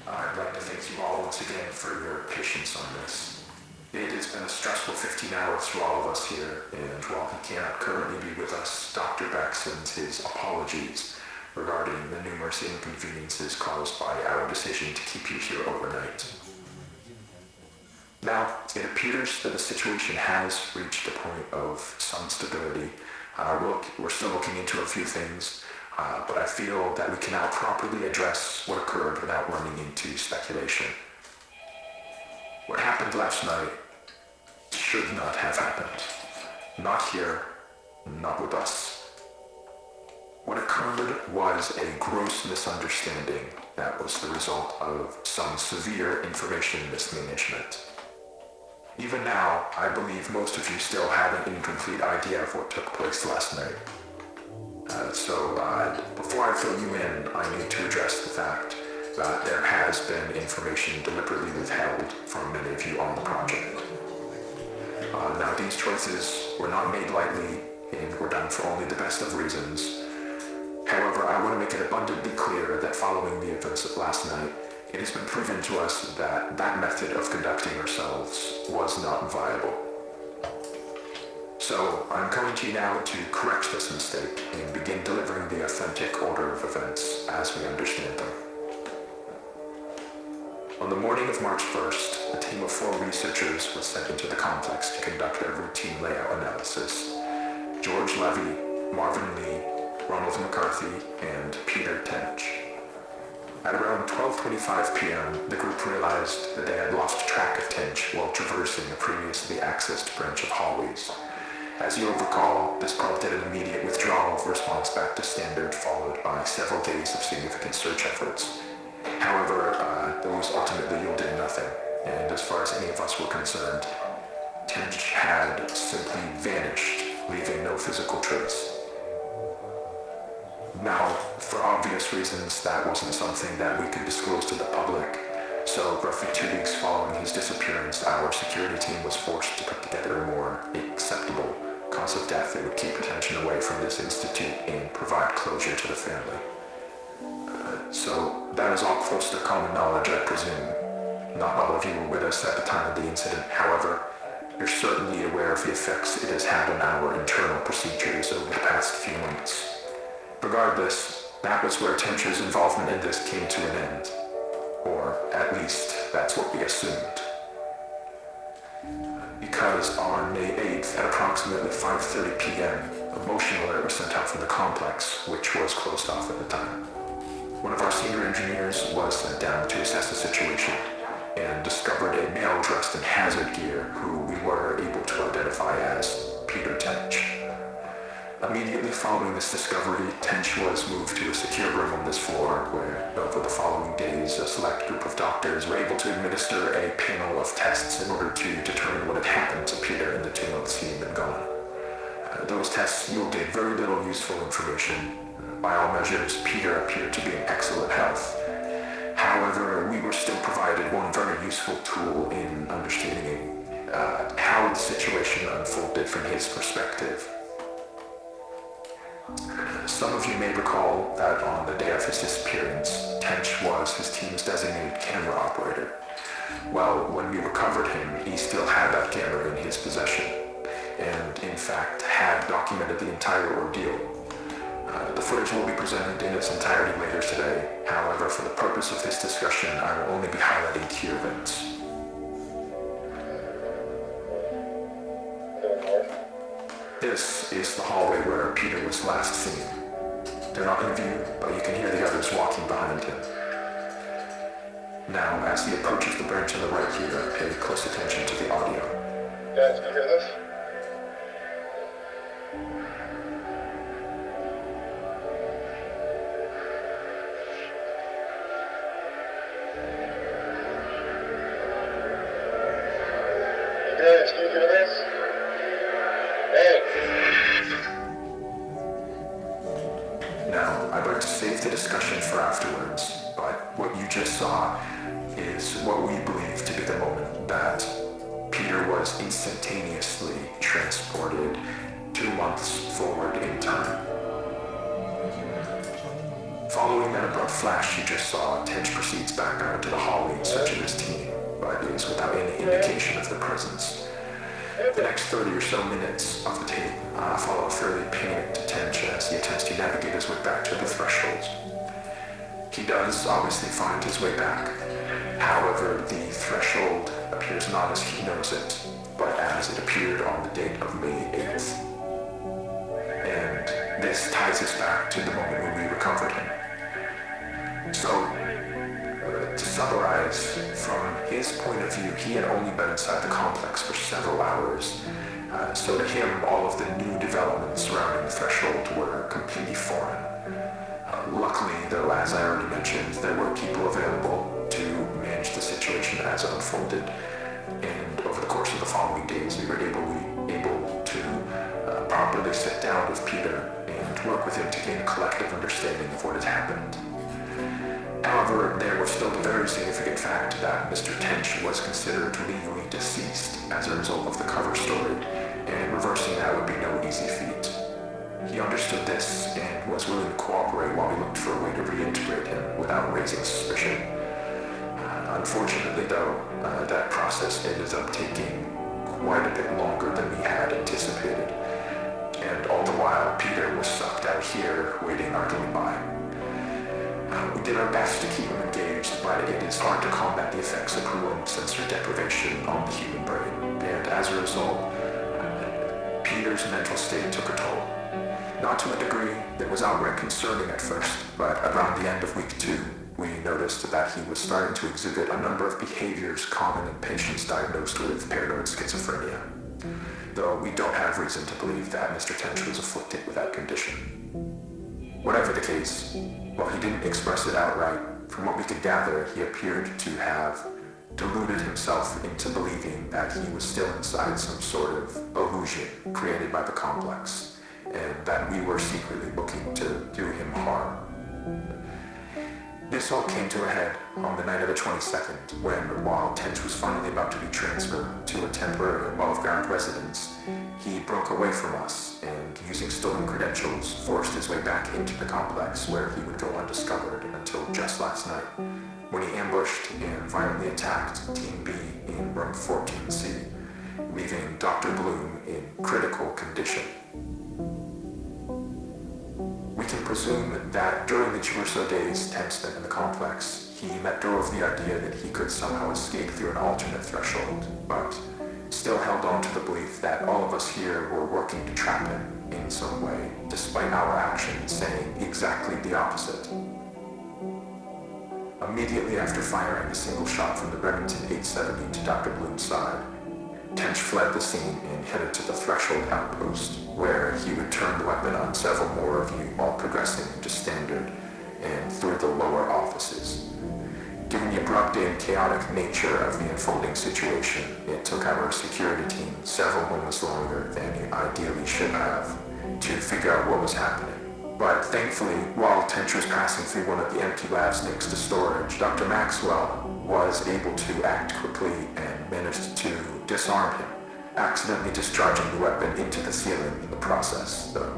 I'd like to thank you all once again for your patience on this. It has been a stressful 15 hours for all of us here, and while he cannot currently be with us, Dr. Beck sends his apologies regarding the numerous inconveniences caused by our decision to keep you here overnight. Now, it appears that the situation has reached a point of some stability. We're still looking into a few things, but I feel that we can now properly address what occurred without running into speculation. What happened last night should not have happened. Not here, not with us. What occurred was a gross misunderstanding that was the result of some severe information mismanagement. Even now, I believe most of you still have an incomplete idea of what took place last night. So before I fill you in, I need to address the fact that there has been information deliberately withheld from many of you on the project. Now, these choices were not made lightly and were done for only the best of reasons. However, I want to make it abundantly clear that following the events of last night, it has been proven to us that that method of conducting ourselves was not viable. So I'm coming to you now to correct this mistake and begin delivering the authentic order of events as we understand them. On the morning of March 1st, a team of 4 researchers was sent into the complex to conduct their routine layout analysis. George Levy, Marvin Lee, Ronald McCarthy, and Peter Tench. At around 12:25 p.m., the group realized that they had lost track of Tench while traversing a previously accessed branch of hallways. As you'll recall, this prompted an immediate withdrawal of response back to standard, followed by several days of significant search efforts. However, those ultimately yielded nothing, and as far as any of us were concerned, Tench had simply vanished, leaving no physical trace. Now, for obvious reasons, that wasn't something that we could disclose to the public, so roughly 2 weeks following his disappearance, our security team was forced to put together a more acceptable cause of death that would keep attention away from this institute and provide closure to the family. So that is all close to common knowledge, I presume. Not all of you were with us at the time of the incident. However, you're certainly aware of the effects it has had on our internal procedures over the past few months. Regardless, that was where Tench's involvement in this came to an end. Or, at least, that's what we assumed. Because on May 8th, at approximately 5:30 p.m., a motion alert was sent out from the complex, which was closed off at the time. One of our senior engineers was sent down to assess the situation and discovered a male dressed in hazard gear who we were able to identify as Peter Tench. Immediately following this discovery, Tench was moved to a secure room on this floor where, over the following days, a select group of doctors were able to administer a panel of tests in order to determine what had happened to Peter in the 2 months he had been gone. Those tests yielded very little useful information. By all measures, Peter appeared to be in excellent health. However, we were still provided one very useful tool in understanding how the situation unfolded from his perspective. Some of you may recall that on the day of his disappearance, Tench was his team's designated camera operator. Well, when we recovered him, he still had that camera in his possession, and in fact had documented the entire ordeal. The footage will be presented in its entirety later today. However, for the purpose of this discussion, I will only be highlighting key events. This is the hallway where Peter was last seen. They're not in view, but you can hear the others walking behind him. Now, as he approaches the branch on the right here, pay close attention to the audio. Guys, can you hear this? Guys, can you hear this? Hey! Now, I'd like to save the discussion for afterwards, but what you just saw is what we believe to be the moment that Peter was instantaneously transported 2 months forward in time. Following that abrupt flash you just saw, Tench proceeds back out into the hallway in search of his team, but is without any indication of their presence. The next 30 or so minutes of the tape follow fairly panicked Tench as he attempts to navigate his way back to the threshold. He does obviously find his way back. However, the threshold appears not as he knows it, but as it appeared on the date of May 8th. And this ties us back to the moment when we recovered him. So, to summarize, from his point of view, he had only been inside the complex for several hours. So to him, all of the new developments surrounding the threshold were completely foreign. Luckily, though, as I already mentioned, there were people available to manage the situation as it unfolded. And over the course of the following days, we were able to properly sit down with Peter and work with him to gain a collective understanding of what had happened. However, there was still the very significant fact that Mr. Tench was considered legally deceased as a result of the cover story, and reversing that would be no easy feat. He understood this and was willing to cooperate while we looked for a way to reintegrate him without raising suspicion. Unfortunately, though, that process ended up taking quite a bit longer than we had anticipated, and all the while Peter was sucked out here, waiting idly by. We did our best to keep him engaged, but it is hard to combat the effects of prolonged sensory deprivation on the human brain, and as a result, Peter's mental state took a toll. Not to a degree that was outright concerning at first, but around the end of week 2, we noticed that he was starting to exhibit a number of behaviors common in patients diagnosed with paranoid schizophrenia, though we don't have reason to believe that Mr. Tench was afflicted with that condition. Whatever the case, while he didn't express it outright, from what we could gather, he appeared to have deluded himself into believing that he was still inside some sort of illusion created by the complex, and that we were secretly looking to do him harm. This all came to a head on the night of the 22nd, when, while Tench was finally about to be transferred to a temporary above-ground residence, he broke away from us and, using stolen credentials, forced his way back into the complex where he would go undiscovered until just last night, when he ambushed and violently attacked Team B in room 14C, leaving Dr. Bloom in critical condition. We can presume that during the Jeruso days Tench spent in the complex, he let go of the idea that he could somehow escape through an alternate threshold, but still held on to the belief that all of us here were working to trap him in some way, despite our actions saying exactly the opposite. Immediately after firing a single shot from the Remington 870 to Dr. Bloom's side, Tench fled the scene and headed to the threshold outpost, where he would turn the weapon on several more of you while progressing into standard and through the lower offices. Given the abrupt and chaotic nature of the unfolding situation, it took our security team several moments longer than it ideally should have to figure out what was happening. But thankfully, while Tench was passing through one of the empty labs next to storage, Dr. Maxwell was able to act quickly and managed to disarm him, accidentally discharging the weapon into the ceiling in the process, though.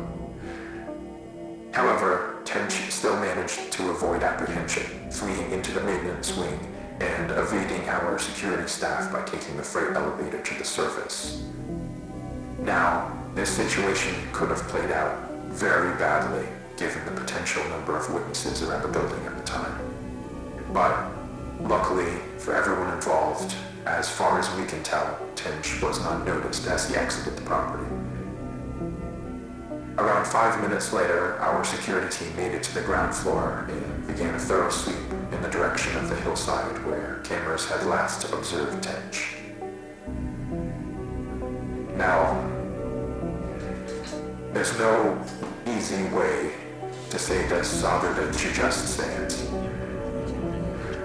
However, Tench still managed to avoid apprehension, fleeing into the maintenance wing and evading our security staff by taking the freight elevator to the surface. Now, this situation could have played out very badly, given the potential number of witnesses around the building at the time. But, luckily for everyone involved, as far as we can tell, Tench was unnoticed as he exited the property. Around 5 minutes later, our security team made it to the ground floor and began a thorough sweep in the direction of the hillside where cameras had last observed Tench. Now, there's no easy way to say this other than to just say it.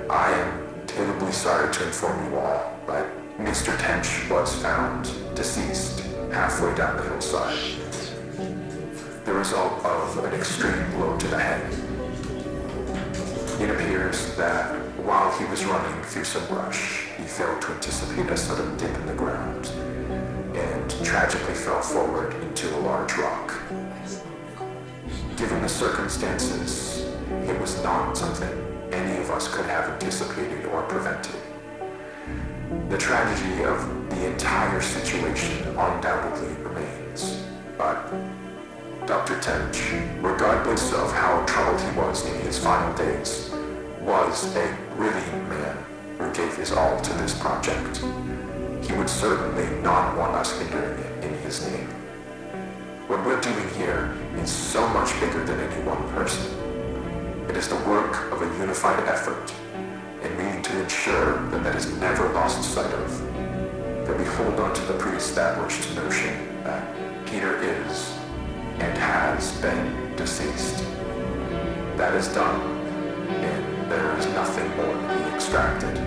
I am terribly sorry to inform you all, but Mr. Tench was found deceased halfway down the hillside, the result of an extreme blow to the head. It appears that while he was running through some brush, he failed to anticipate a sudden dip in the ground and tragically fell forward into a large rock. Given the circumstances, it was not something any of us could have anticipated or prevented. The tragedy of the entire situation undoubtedly remains, but Dr. Tench, regardless of how troubled he was in his final days, was a brilliant man who gave his all to this project. He would certainly not want us hindering it in his name. What we're doing here is so much bigger than any one person. It is the work of a unified effort, and we need to ensure that that is never lost sight of, that we hold on to the pre-established notion that Peter is and has been deceased. That is done, and there is nothing more to be extracted.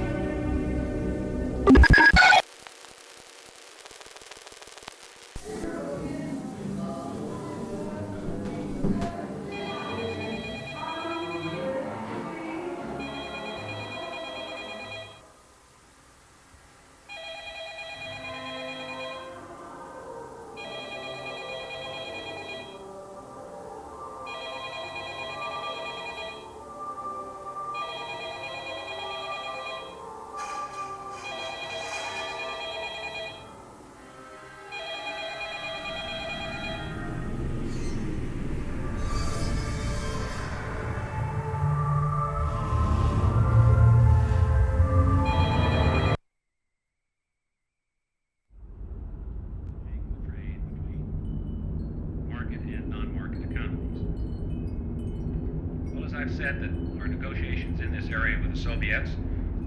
area with the Soviets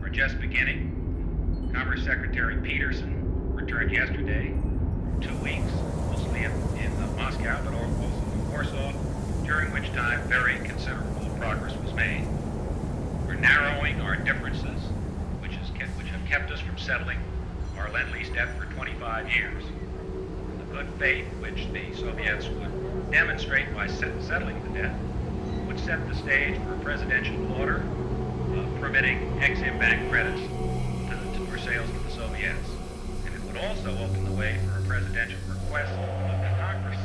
are just beginning. Commerce Secretary Peterson returned yesterday, 2 weeks, mostly in Moscow, but also in Warsaw, during which time very considerable progress was made. We're narrowing our differences, which have kept us from settling our Lend-Lease debt for 25 years. The good faith which the Soviets would demonstrate by settling the debt would set the stage for a presidential order permitting Exim Bank credits for sales to the Soviets. And it would also open the way for a presidential request of the Congress